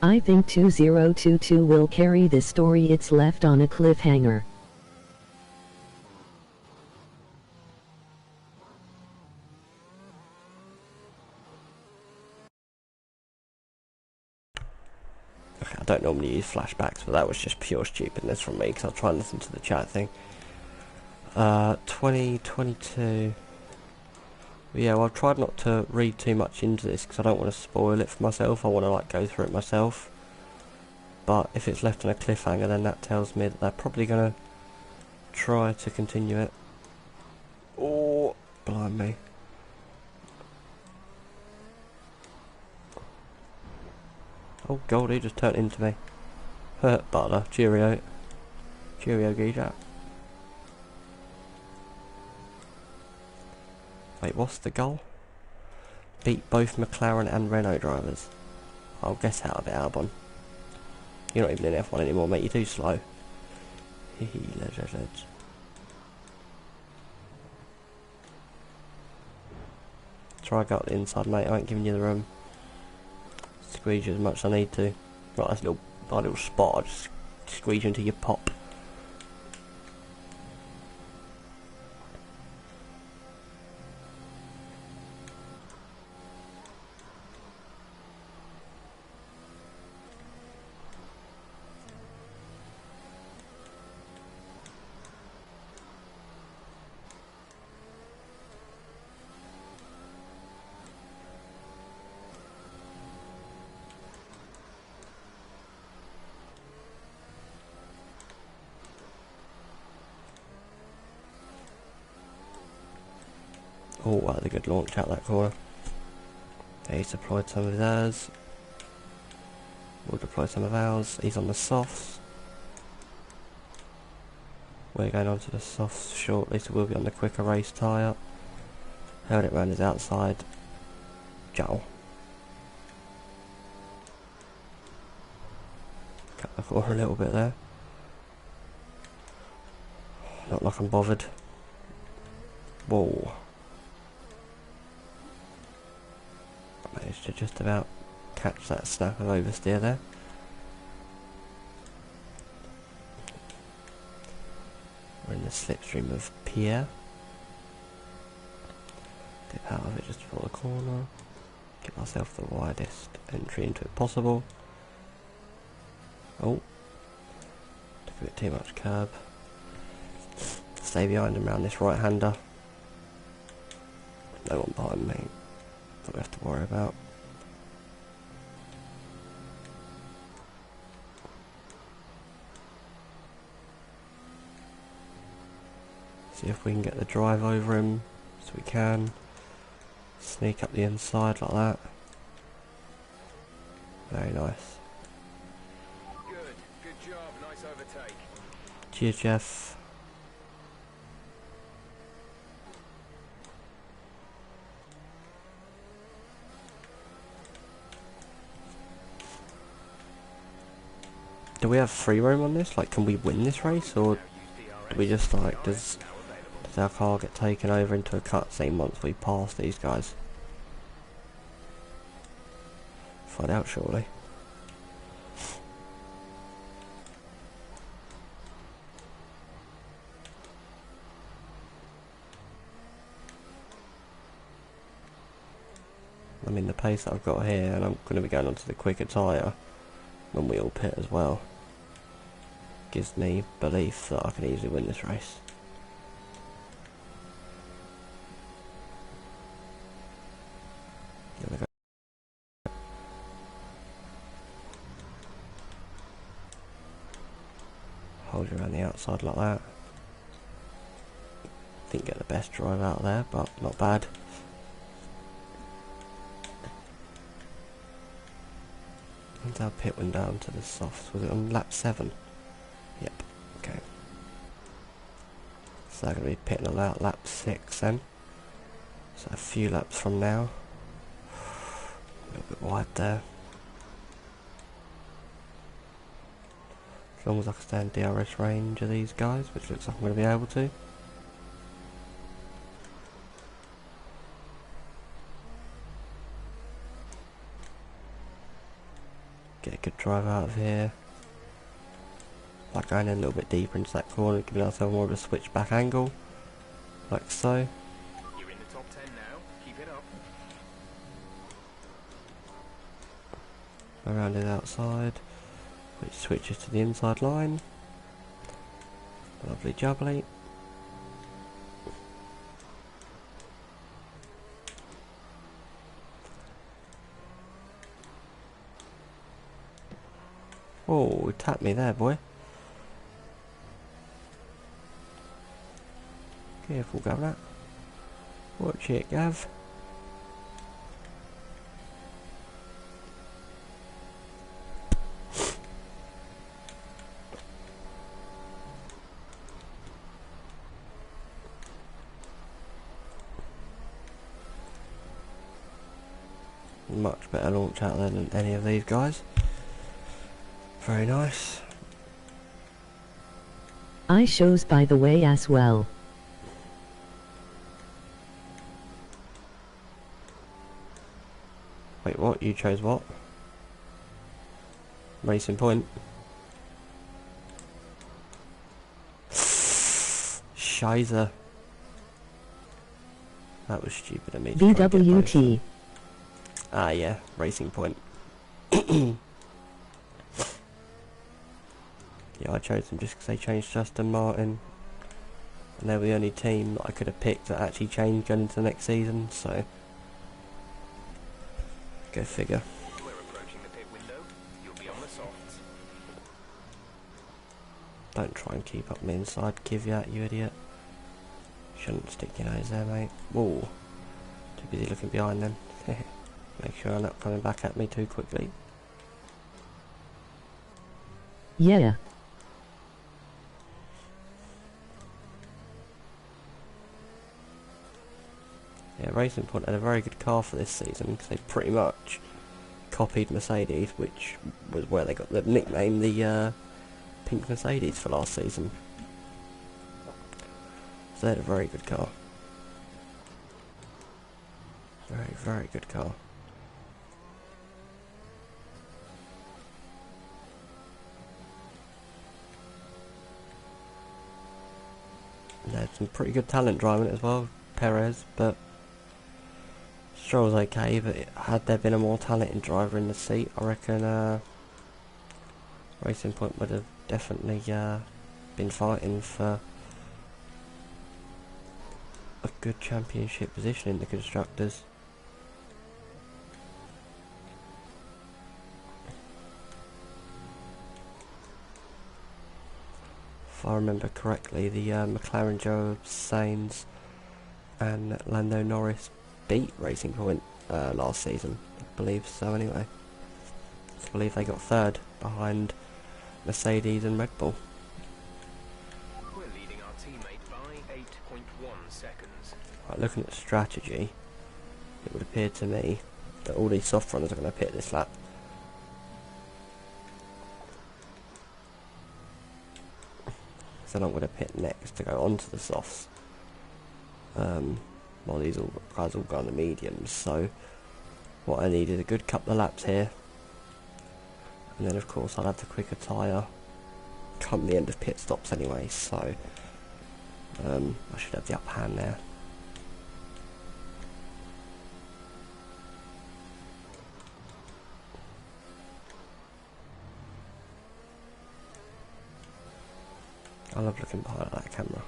I think 2022 will carry this story. It's left on a cliffhanger. Okay, I don't normally use flashbacks, but that was just pure stupidness from me because I'll try and listen to the chat thing. 2022. Yeah, well, I've tried not to read too much into this because I don't want to spoil it for myself. I want to like go through it myself. But if it's left on a cliffhanger, then that tells me that they're probably going to try to continue it. Oh, blind me. Oh god, he just turned into me. Butler, cheerio. Cheerio, geezer. Wait, what's the goal? Beat both McLaren and Renault drivers. I'll guess out of it, Albon. You're not even in F1 anymore, mate. You're too slow. Hehe, legends. Try go up the inside, mate. I ain't giving you the room. Squeeze you as much as I need to. Right, that's a little spot. I'll just squeeze you until you pop. Oh, that was a good launch out that corner. He's deployed some of his ours. We'll deploy some of ours. He's on the softs. We're going on to the softs shortly, so we'll be on the quicker race tyre. Held it round his outside. Jowl. Cut the corner a little bit there. Not like I'm bothered. Whoa. Managed to just about catch that snap of oversteer there. We're in the slipstream of Pierre. Dip out of it just before the corner. Give myself the widest entry into it possible. Oh, took a bit too much curb. stay behind him around this right-hander. No one behind me. That we have to worry about. See if we can get the drive over him, so we can. Sneak up the inside like that. Very nice. Good job, nice overtake. Cheers, Jeff. Do we have free roam on this? Like, can we win this race, or do we just like, does our car get taken over into a cutscene once we pass these guys? Find out shortly. I mean, the pace that I've got here, and I'm going to be going onto the quicker tyre when we all pit as well, gives me belief that I can easily win this race. There we go. Hold you around the outside like that. Didn't get the best drive out there, but not bad. When's our pit went down to the softs? Was it on lap 7? Yep, okay. So they're going to be pitting on out lap 6 then. So a few laps from now. A little bit wide there. As long as I can stay in DRS range of these guys, which looks like I'm going to be able to. Get a good drive out of here. Like going in a little bit deeper into that corner, giving ourselves more of a switchback angle. Like so. You're in the top 10 now. Keep it up. Around the outside, which switches to the inside line. Lovely jubbly. Oh, tapped me there, boy. Careful, Governor. Watch it, Gav. Much better launch out there than any of these guys. Very nice. I shows by the way as well. Wait, what? You chose what? Racing Point. Shizer. That was stupid of me. to try and get both. VWT. Ah, yeah, Racing Point. Yeah, I chose them just because they changed Aston Martin. And they were the only team that I could have picked that actually changed going into the next season, so... Go figure. We're approaching the pit window. You'll be on the softs. Don't try and keep up me inside, Kvyat, you idiot. Shouldn't stick your nose there, mate. Whoa. Too busy looking behind them. Make sure I'm not coming back at me too quickly. Yeah. Yeah, Racing Point had a very good car for this season because they pretty much copied Mercedes, which was where they got the nickname, the Pink Mercedes, for last season. So they had a very good car. Very, very good car. And they had some pretty good talent driving it as well, Perez, but Stroll's okay, but had there been a more talented driver in the seat, I reckon Racing Point would have definitely been fighting for good championship position in the constructors. If I remember correctly, the McLaren Joe Sainz and Lando Norris beat Racing Point last season. I believe so anyway. I believe they got third behind Mercedes and Red Bull. We're leading our teammate by 8.1 seconds. Right, looking at strategy, it would appear to me that all these soft runners are going to pit this lap. So I'm going to pit next to go onto the softs. While these guys all go on the mediums. So what I need is a good couple of laps here. And then of course I'll have the quicker tyre come the end of pit stops anyway, so I should have the upper hand there. I love looking behind that camera.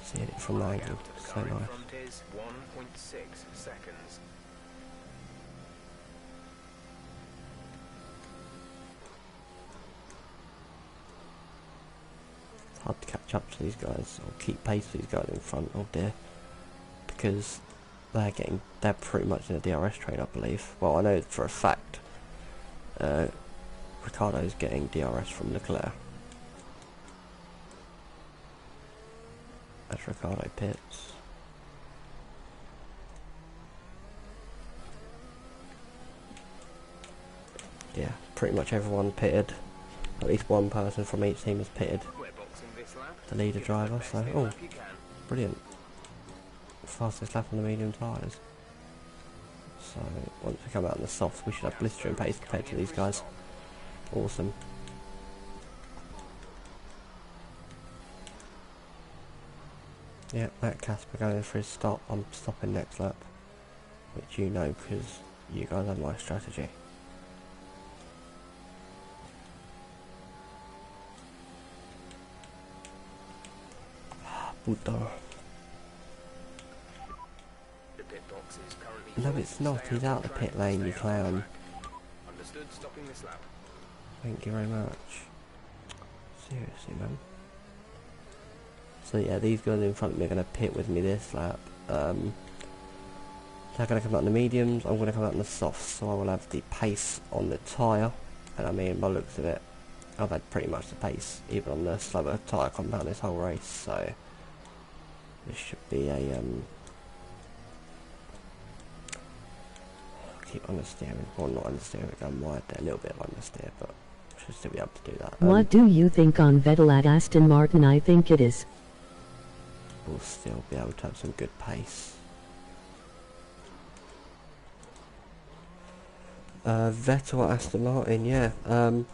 Seeing it from the angle, so nice. Front is 1.6 seconds. It's hard to catch up to these guys, or keep pace with these guys in front, oh dear. Because they're pretty much in a DRS trade, I believe. Well, I know for a fact Ricciardo's getting DRS from Leclerc. As Ricciardo pits. Yeah, pretty much everyone pitted. At least one person from each team has pitted. The leader driver, so oh, brilliant. Fastest lap on the medium tyres. So once we come out in the softs, we should have blistering pace compared to these guys. Awesome. Yeah, Matt Casper going for his stop. I'm stopping next lap, which you know because you guys have my strategy. Puta. No, it's not. He's out the pit lane, you clown. Understood, stopping this lap. Thank you very much. Seriously, man. So yeah, these guys in front of me are going to pit with me this lap. They're going to come out in the mediums, I'm going to come out in the softs, so I will have the pace on the tyre. And I mean, by the looks of it, I've had pretty much the pace, even on the slower tyre compound this whole race, so this should be a keep understeering, or not understeering, going wide there, a little bit of understeer, but should still be able to do that. What do you think on Vettel at Aston Martin? I think it is. We'll still be able to have some good pace. Vettel at Aston Martin, yeah. Well,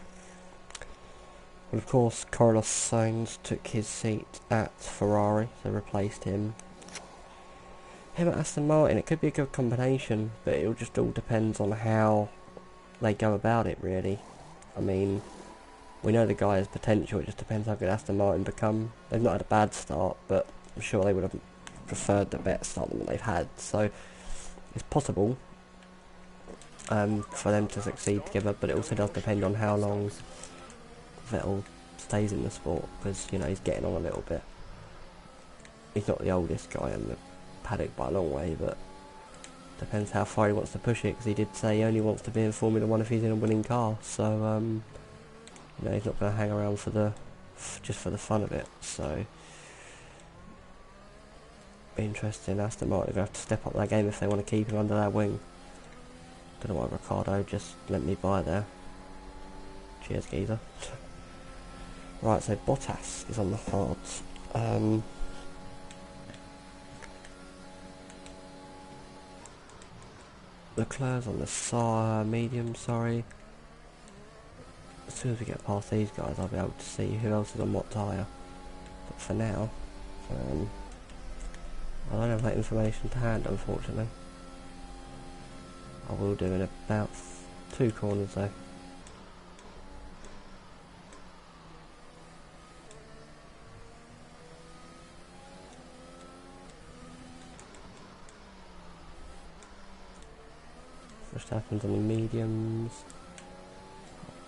of course, Carlos Sainz took his seat at Ferrari, so replaced him. Him at Aston Martin, it could be a good combination, but it just all depends on how they go about it, really. I mean, we know the guy has potential, it just depends how good Aston Martin become. They've not had a bad start, but I'm sure they would have preferred the better start than what they've had, so it's possible for them to succeed together, but it also does depend on how long Vettel stays in the sport, because, you know, he's getting on a little bit. He's not the oldest guy in the paddock by a long way, but depends how far he wants to push it, because he did say he only wants to be in Formula 1 if he's in a winning car, so you know, he's not going to hang around for just for the fun of it, so be interesting. Aston Martin are going to have to step up their game if they want to keep him under their wing. Don't know why Ricciardo just let me by there. Cheers, geezer. Right, so Bottas is on the hards. Leclerc's on the medium, sorry. As soon as we get past these guys, I'll be able to see who else is on what tyre. But for now, I don't have that information to hand, unfortunately. I will do in about 2 corners though. Verstappen's on the mediums.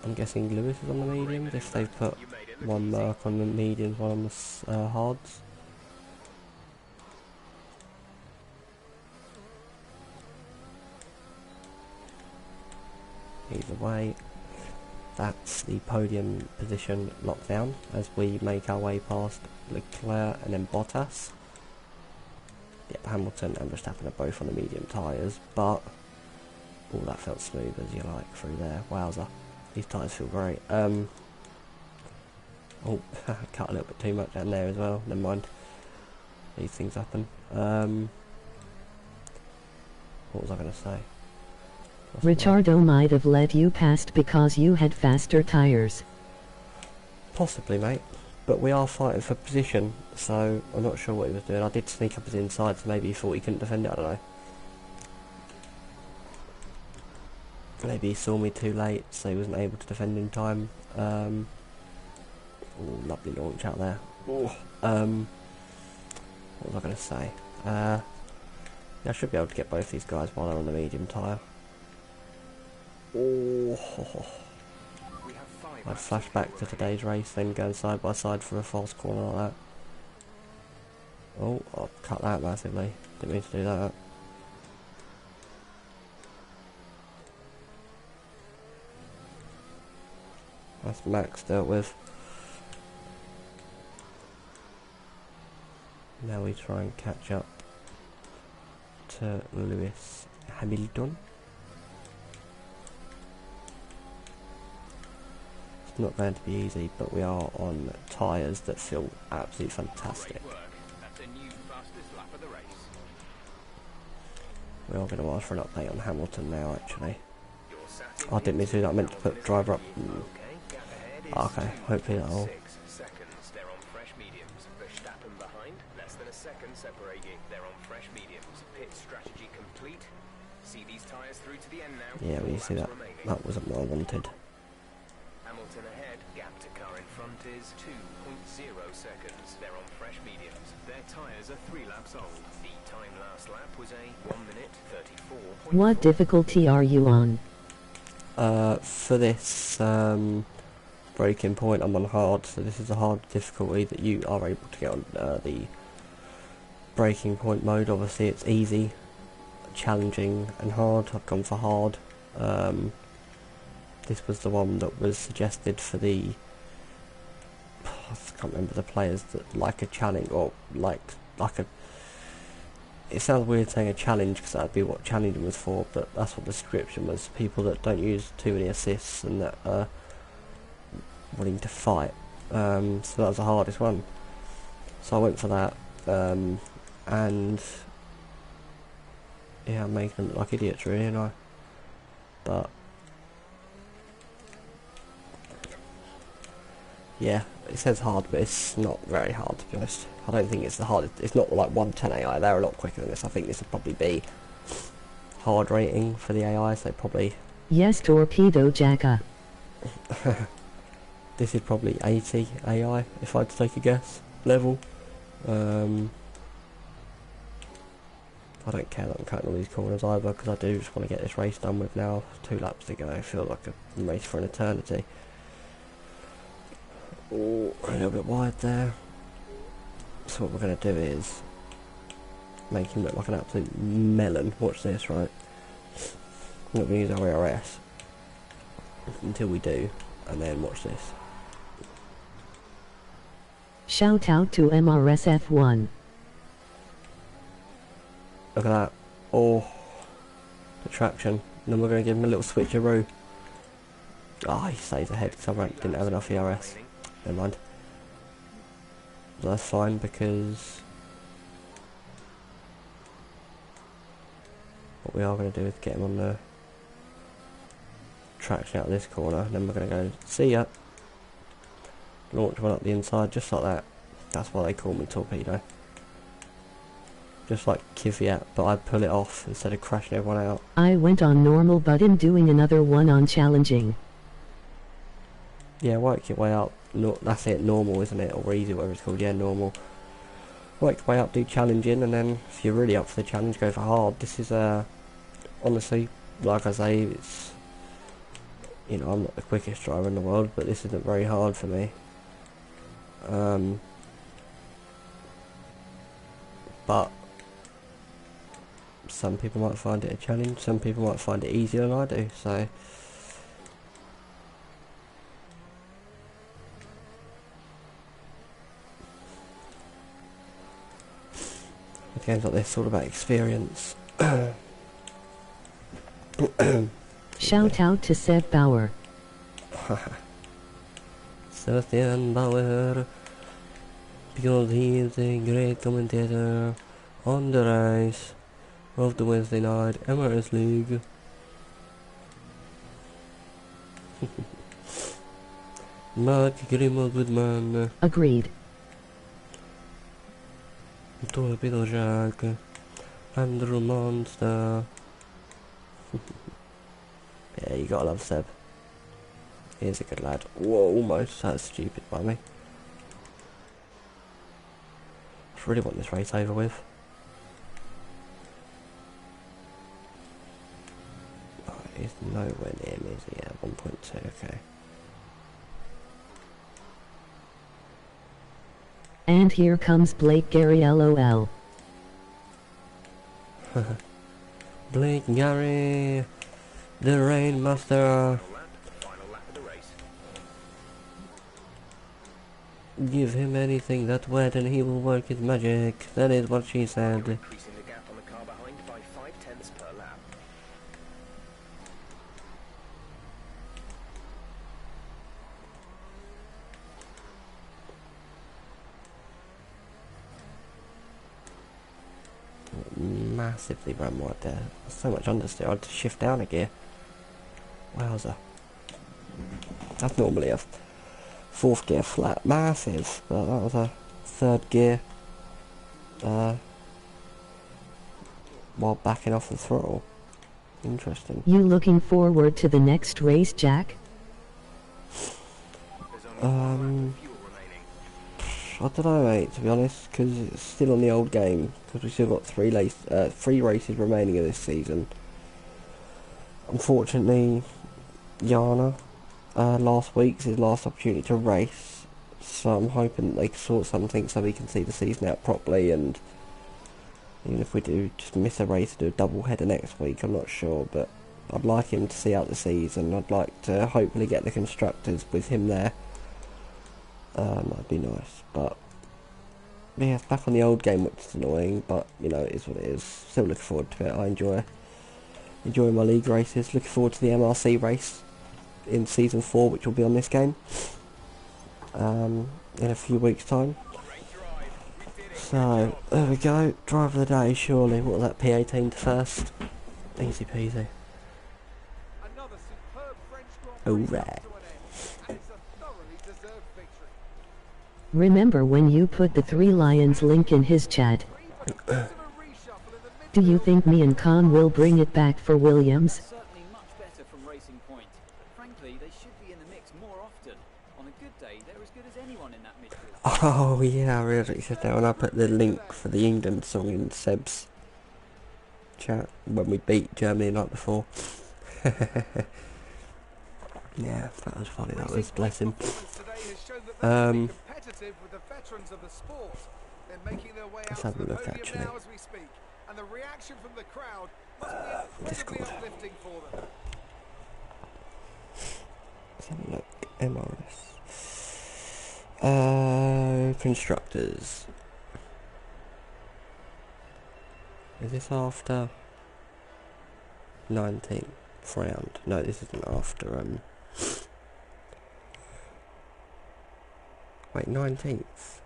I'm guessing Lewis is on the mediums if they put one mark on the mediums, one on the hards. Either way, that's the podium position locked down as we make our way past Leclerc and then Bottas. Yep, Hamilton and Verstappen are both on the medium tyres, but oh, that felt smooth as you like through there. Wowza, these tyres feel great. Oh, cut a little bit too much down there as well. Never mind, these things happen. What was I going to say? Ricciardo might have let you past because you had faster tyres. Possibly, mate. But we are fighting for position, so I'm not sure what he was doing. I did sneak up his inside, so maybe he thought he couldn't defend it, I don't know. Maybe he saw me too late, so he wasn't able to defend in time. Ooh, lovely launch out there. Ooh, what was I going to say? Yeah, I should be able to get both these guys while they're on the medium tyre. Oh, I'd flash back to today's race, then going side by side for a false corner like that. Oh, I'll cut that massively. Didn't mean to do that. That's Max dealt with. Now we try and catch up to Lewis Hamilton. It's not going to be easy, but we are on tyres that feel absolutely fantastic. We are going to ask for an update on Hamilton now, actually. I didn't mean to do that, I meant to put driver up. Okay, hopefully that'll... Yeah, well, you see that wasn't what I wanted. Hamilton ahead, gap to car in front is 2.0 seconds. They're on fresh mediums. Their tyres are 3 laps old. The time last lap was a 1 minute 34. What difficulty are you on? For this breaking point, I'm on hard, so this is a hard difficulty that you are able to get on the breaking point mode. Obviously, it's easy, challenging, and hard. I've gone for hard. This was the one that was suggested for the... I can't remember the players that like a challenge, or like a... It sounds weird saying a challenge because that'd be what challenging was for, but that's what the description was. People that don't use too many assists and that are willing to fight. So that was the hardest one. So I went for that, and yeah, I'm making them look like idiots really, and but yeah, it says hard, but it's not very hard, to be honest. I don't think it's the hardest. It's not like 110 AI. They're a lot quicker than this. I think this would probably be hard rating for the AI, so probably... Yes, Torpedo Jacka. This is probably 80 AI, if I had to take a guess, level. I don't care that I'm cutting all these corners either, because I do just want to get this race done with now. 2 laps to go. I feel like a race for an eternity. Oh, a little bit wide there. So what we're going to do is make him look like an absolute melon. Watch this, right? I'm not going to use our ARS until we do, and then watch this. Shout out to MRSF1. Look at that. Oh, the traction. And then we're going to give him a little switcheroo. Ah, he stays ahead because I didn't have enough ERS. Never mind. But that's fine because what we are going to do is get him on the traction out of this corner, and then we're going to go, see ya. Launch one up the inside, just like that. That's why they call me Torpedo. Just like Kvyat, but I pull it off instead of crashing everyone out. I went on normal but am doing another one on challenging. Yeah, work your way up. No, that's it, normal, isn't it? Or easy, whatever it's called. Yeah, normal. Work your way up, do challenging, and then if you're really up for the challenge, go for hard. This is honestly like I say, it's, you know, I'm not the quickest driver in the world, but this isn't very hard for me. But some people might find it a challenge, some people might find it easier than I do, so games like this, all about experience. Shout out to Seb Bauer. Sebastian Bauer, because he is a great commentator on the race of the Wednesday night Emirates League. Mark Grimo Goodman. Agreed. Torpedo Jack. Andrew Monster. Yeah, you gotta love Seb. He's a good lad. Whoa, almost. That's stupid by me. I really want this race over with. Oh, he's nowhere near me, is he? Yeah, 1.2, okay. And here comes Blake Gary LOL. Blake Gary, the Rainmaster. Give him anything that wet and he will work his magic. That is what she said. Increasing the gap on the car behind by 0.5 per lap. Massively ran wide there. So much understeer. I had to shift down a gear. Wowzer. That's normally a fourth gear flat. Massive. But that was a third gear. While backing off the throttle. Interesting. You looking forward to the next race, Jack? I don't know, mate, to be honest, because it's still on the old game. Because we've still got three races remaining of this season. Unfortunately, Yana, last week's his last opportunity to race. So I'm hoping they can sort something so we can see the season out properly. And even if we do just miss a race, do a double header next week, I'm not sure. But I'd like him to see out the season. I'd like to hopefully get the constructors with him there. That'd be nice, but yeah, it's back on the old game, which is annoying, but you know, it is what it is. Still looking forward to it. I enjoy my league races. Looking forward to the MRC race in season 4, which will be on this game in a few weeks' time. So there we go. Driver of the day, surely. What was that? P18 to first. Easy peasy. Alright. Remember when you put the Three Lions link in his chat? Do you think me and Khan will bring it back for Williams? Certainly much better from Racing Point. Frankly, they should be in the mix more often. On a good day, they're as good as anyone in that midfield. Oh yeah, I really said that when I put the link for the England song in Seb's chat when we beat Germany the night before. Yeah, that was funny, that was, bless him. Let's have a look actually. Discord. Let's have a look. MRS. Constructors. Is this after 19th round? No, this isn't after wait, 19th.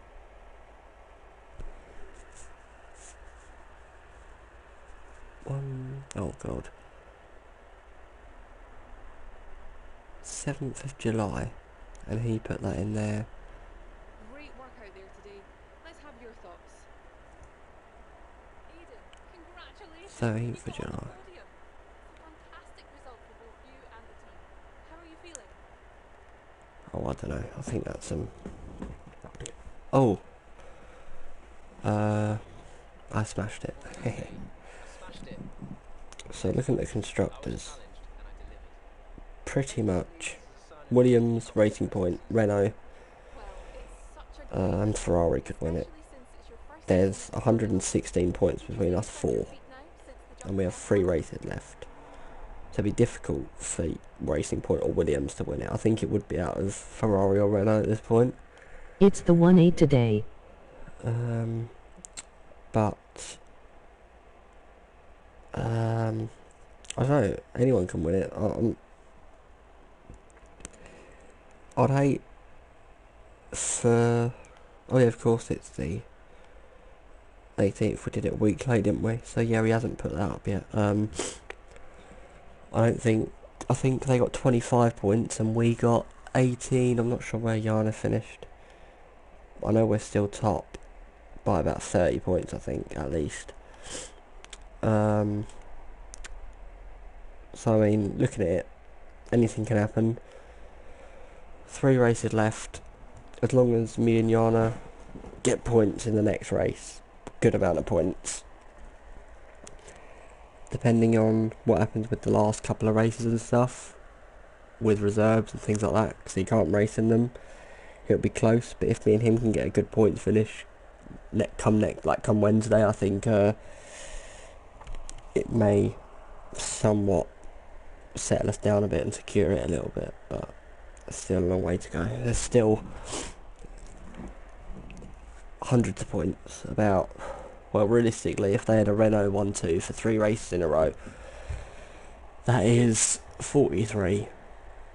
Oh god. 7th of July, and he put that in there. Great work out there today. Let's have your thoughts. Aiden, congratulations. 13th of July. Fantastic result for both you and the team. How are you feeling? Oh, I don't know. I think that's oh. I smashed it. So looking at the constructors, pretty much Williams, Racing Point, Renault, and Ferrari could win it. There's 116 points between us four, and we have 3 races left. So it'd be difficult for Racing Point or Williams to win it. I think it would be out of Ferrari or Renault at this point. It's the 1-8 today. But I don't know, anyone can win it. I'd hate for... Oh yeah, of course it's the 18th. We did it a week late, didn't we? So yeah, we hasn't put that up yet. I think they got 25 points and we got 18. I'm not sure where Yana finished. I know we're still top by about 30 points, I think, at least. So I mean, looking at it, anything can happen. 3 races left. As long as me and Yana get points in the next race, good amount of points. Depending on what happens with the last couple of races and stuff, with reserves and things like that, because he can't race in them, it'll be close. But if me and him can get a good points finish, come Wednesday, I think it may somewhat settle us down a bit and secure it a little bit. But there's still a long way to go. There's still hundreds of points. Well, realistically, if they had a Renault 1-2 for 3 races in a row, that is 43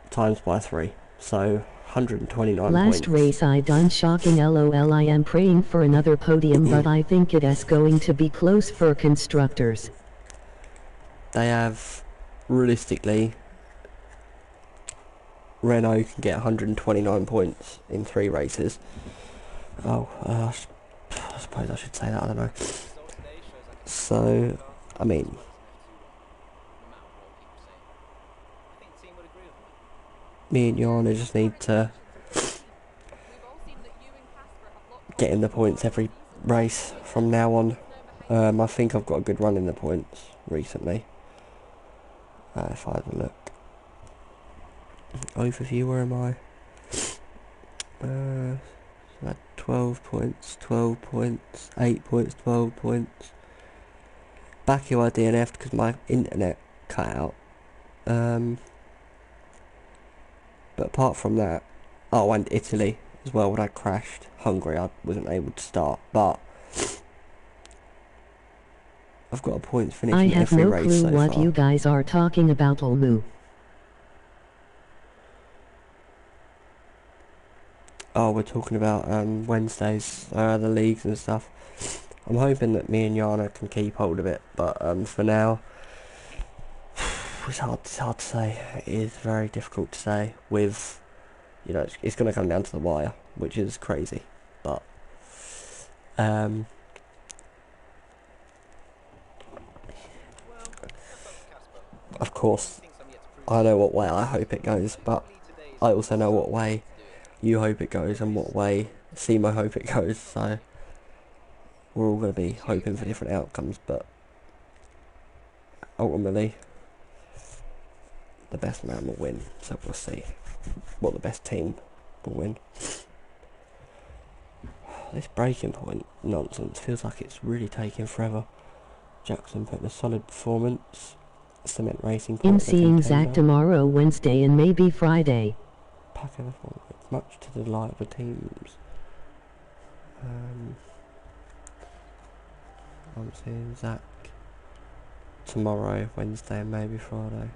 times by 3. So 129 Last points. race I done shocking LOL. I am praying for another podium, but I think it is going to be close for constructors. They have, realistically, Renault can get 129 points in 3 races. Oh, I suppose I should say that, I don't know. So, I mean, me and Yana just need to get in the points every race from now on. I think I've got a good run in the points recently. If I have a look. Overview, where am I? So I had 12 points, 12 points, 8 points, 12 points. Back here I DNF'd because my internet cut out. But apart from that, oh, and Italy as well, when I crashed. Hungary, I wasn't able to start, but I've got a points finish in every race so far. I have no clue what you guys are talking about, Olmu. Oh, we're talking about Wednesdays, the leagues and stuff. I'm hoping that me and Yana can keep hold of it, but for now, it's hard to say. It is very difficult to say. With, you know, it's going to come down to the wire, which is crazy. But of course, I know what way I hope it goes, but I also know what way you hope it goes and what way Simo hope it goes, so we're all going to be hoping for different outcomes, but ultimately the best man will win, so we'll see what the best team will win. This breaking point nonsense feels like it's really taking forever. Jackson putting a solid performance. Cement Racing I'm seeing Zach tomorrow, Wednesday, and maybe Friday. Pack of the much to the delight of the teams. I'm seeing Zach tomorrow, Wednesday, and maybe Friday.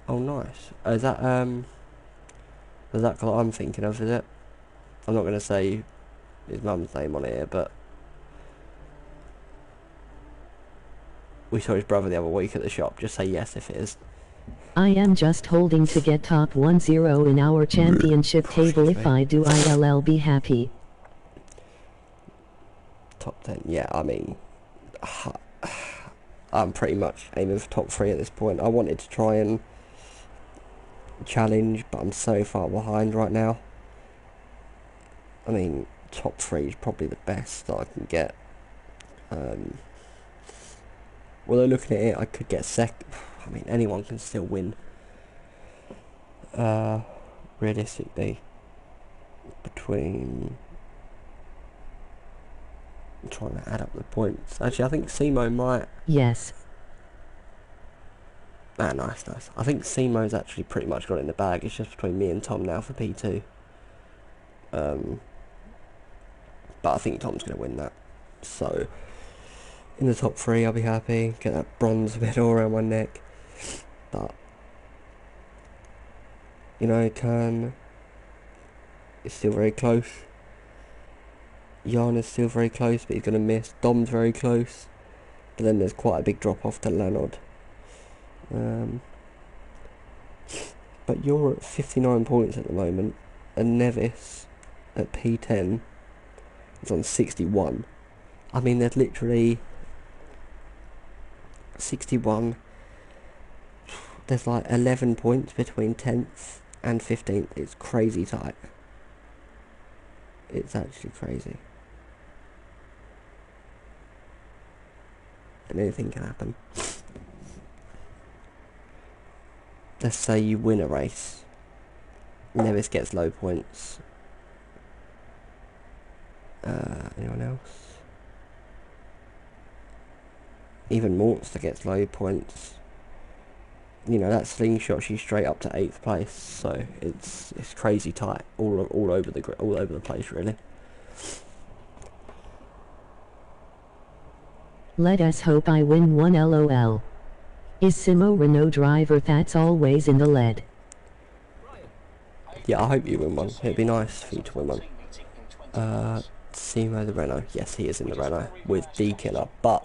Oh, nice. Is that the Zach that I'm thinking of? Is it? I'm not going to say his mum's name on here, but we saw his brother the other week at the shop. Just say yes if it is. I am just holding to get top 1-0 in our championship table. If I do, I'll be happy. Top 10, yeah, I mean, I'm pretty much aiming for top 3 at this point. I wanted to try and challenge, but I'm so far behind right now. I mean, top 3 is probably the best that I can get. although looking at it, I could get I mean, anyone can still win. Realistically, between... I'm trying to add up the points. Actually, I think Simo might... Yes. Ah, nice. I think Simo's actually pretty much got it in the bag. It's just between me and Tom now for P2. But I think Tom's going to win that. So, in the top 3, I'll be happy. Get that bronze medal around my neck. But, you know, Kern is still very close. Jan is still very close, but he's going to miss. Dom's very close. But then there's quite a big drop off to Lanod. But you're at 59 points at the moment, and Nevis at P10 is on 61. I mean, there's literally 61. There's like 11 points between 10th and 15th. It's crazy tight. It's actually crazy. And anything can happen. Let's say you win a race. Nevis gets low points. Anyone else? Even Monster gets low points. You know, that slingshots you straight up to 8th place. So it's crazy tight all over the place, really. Let us hope I win one, LOL. Is Simo Renault driver that's always in the lead? Yeah, I hope you win one. It'd be nice for you to win one. Simo the Renault. Yes, he is in the Renault with D-Killer, but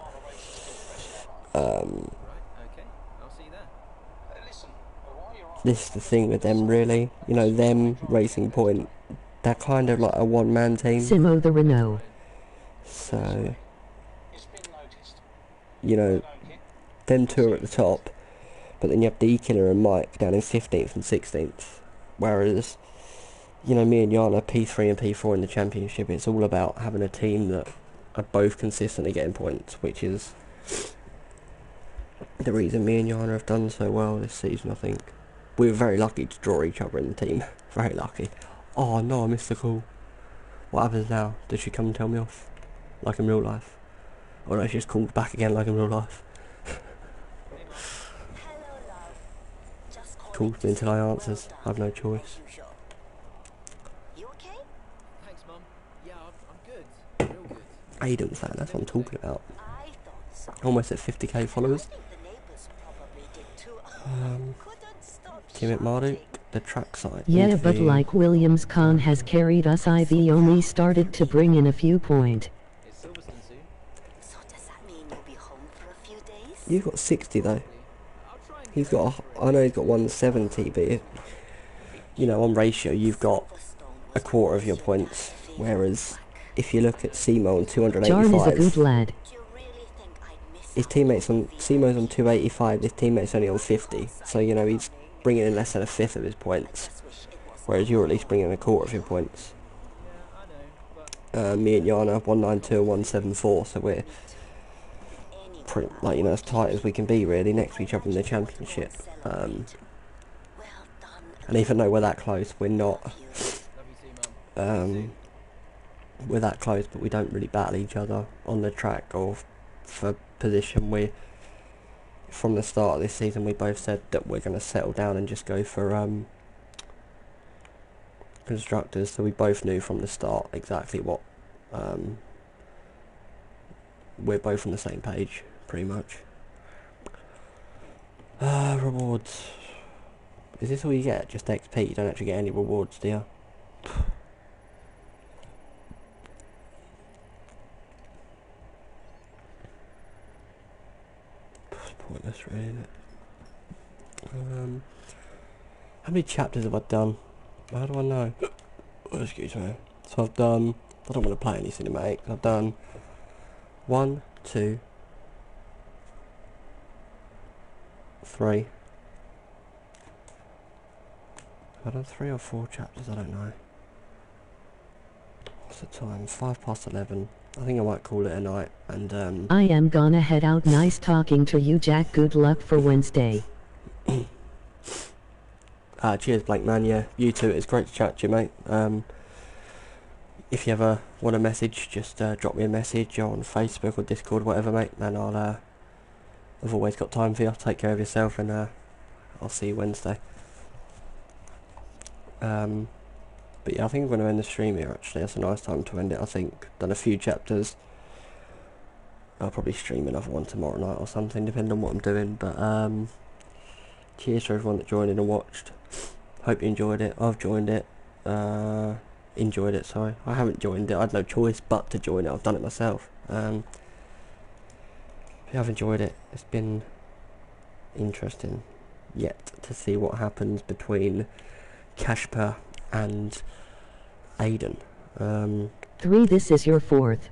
this is the thing with them, really. You know, them, Racing Point, they're kind of like a one-man team. Simo the Renault. So, you know, them two are at the top, but then you have D-Killer and Mike down in 15th and 16th. Whereas, you know, me and Jan are P3 and P4 in the championship. It's all about having a team that are both consistently getting points, which is the reason me and Jan have done so well this season, I think. We were very lucky to draw each other in the team. Very lucky. Oh no, I missed the call. What happens now? Does she come and tell me off? Like in real life? Or no, she's called back again like in real life? Calls me until I answers. I have no choice. Thanks, Mum. Yeah, I'm good. Real good. Aiden's that, that's what I'm talking about. Almost at 50k followers. Team at Marduk, the trackside. Yeah, but like Williams, Khan has carried us. IV only started to bring in a few points. You've got 60 though. He's got, I know he's got 170, but you know, on ratio you've got a quarter of your points. Whereas if you look at Simo on 285, Jarn is a good lad. His teammates on Simo's on 285. His teammates only on 50. So you know he's bringing in less than a fifth of his points, whereas you're at least bringing in a quarter of your points. Me and Yana 192 and 174. So we're pretty, like, you know, as tight as we can be really next to each other in the championship. And even though we're that close, we're not. We're that close, but we don't really battle each other on the track or for position. We, from the start of this season, we both said that we're going to settle down and just go for constructors. So we both knew from the start exactly what. We're both on the same page, pretty much. Rewards. Is this all you get? Just XP? You don't actually get any rewards, do you? It's pointless, really, isn't it? How many chapters have I done? How do I know? Oh, excuse me. So I've done... I don't want to play any cinematics. I've done 1, 2, 3. Have I done 3 or 4 chapters? I don't know. What's the time? 11:05. I think I might call it a night, and I am gonna head out. Nice talking to you, Jack. Good luck for Wednesday. Cheers, Blake, man. Yeah, you too. It's great to chat to you, mate. If you ever want a message, just drop me a message on Facebook or Discord, whatever, mate. And I've always got time for you. Take care of yourself, and I'll see you Wednesday. But yeah, I think I'm going to end the stream here. Actually, that's a nice time to end it. I think done a few chapters. I'll probably stream another one tomorrow night or something, depending on what I'm doing. But cheers to everyone that joined in and watched. Hope you enjoyed it. I've joined it. Enjoyed it, sorry. I haven't joined it. I had no choice but to join it. I've done it myself. If you have enjoyed it, it's been interesting yet to see what happens between Kashper and Aiden. 3. This is your 4th.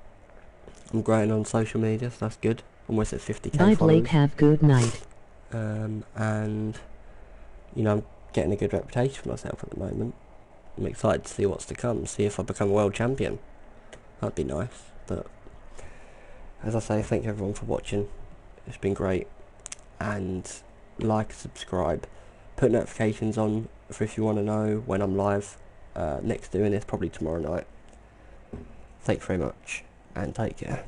I'm growing on social media, so that's good. Almost at 50k Bye, followers. Blake. Have good night. And you know, I'm getting a good reputation for myself at the moment. I'm excited to see what's to come, see if I become a world champion. That'd be nice. But as I say, thank everyone for watching. It's been great. And like, subscribe, put notifications on for if you want to know when I'm live next doing this, probably tomorrow night. Thanks very much and take care.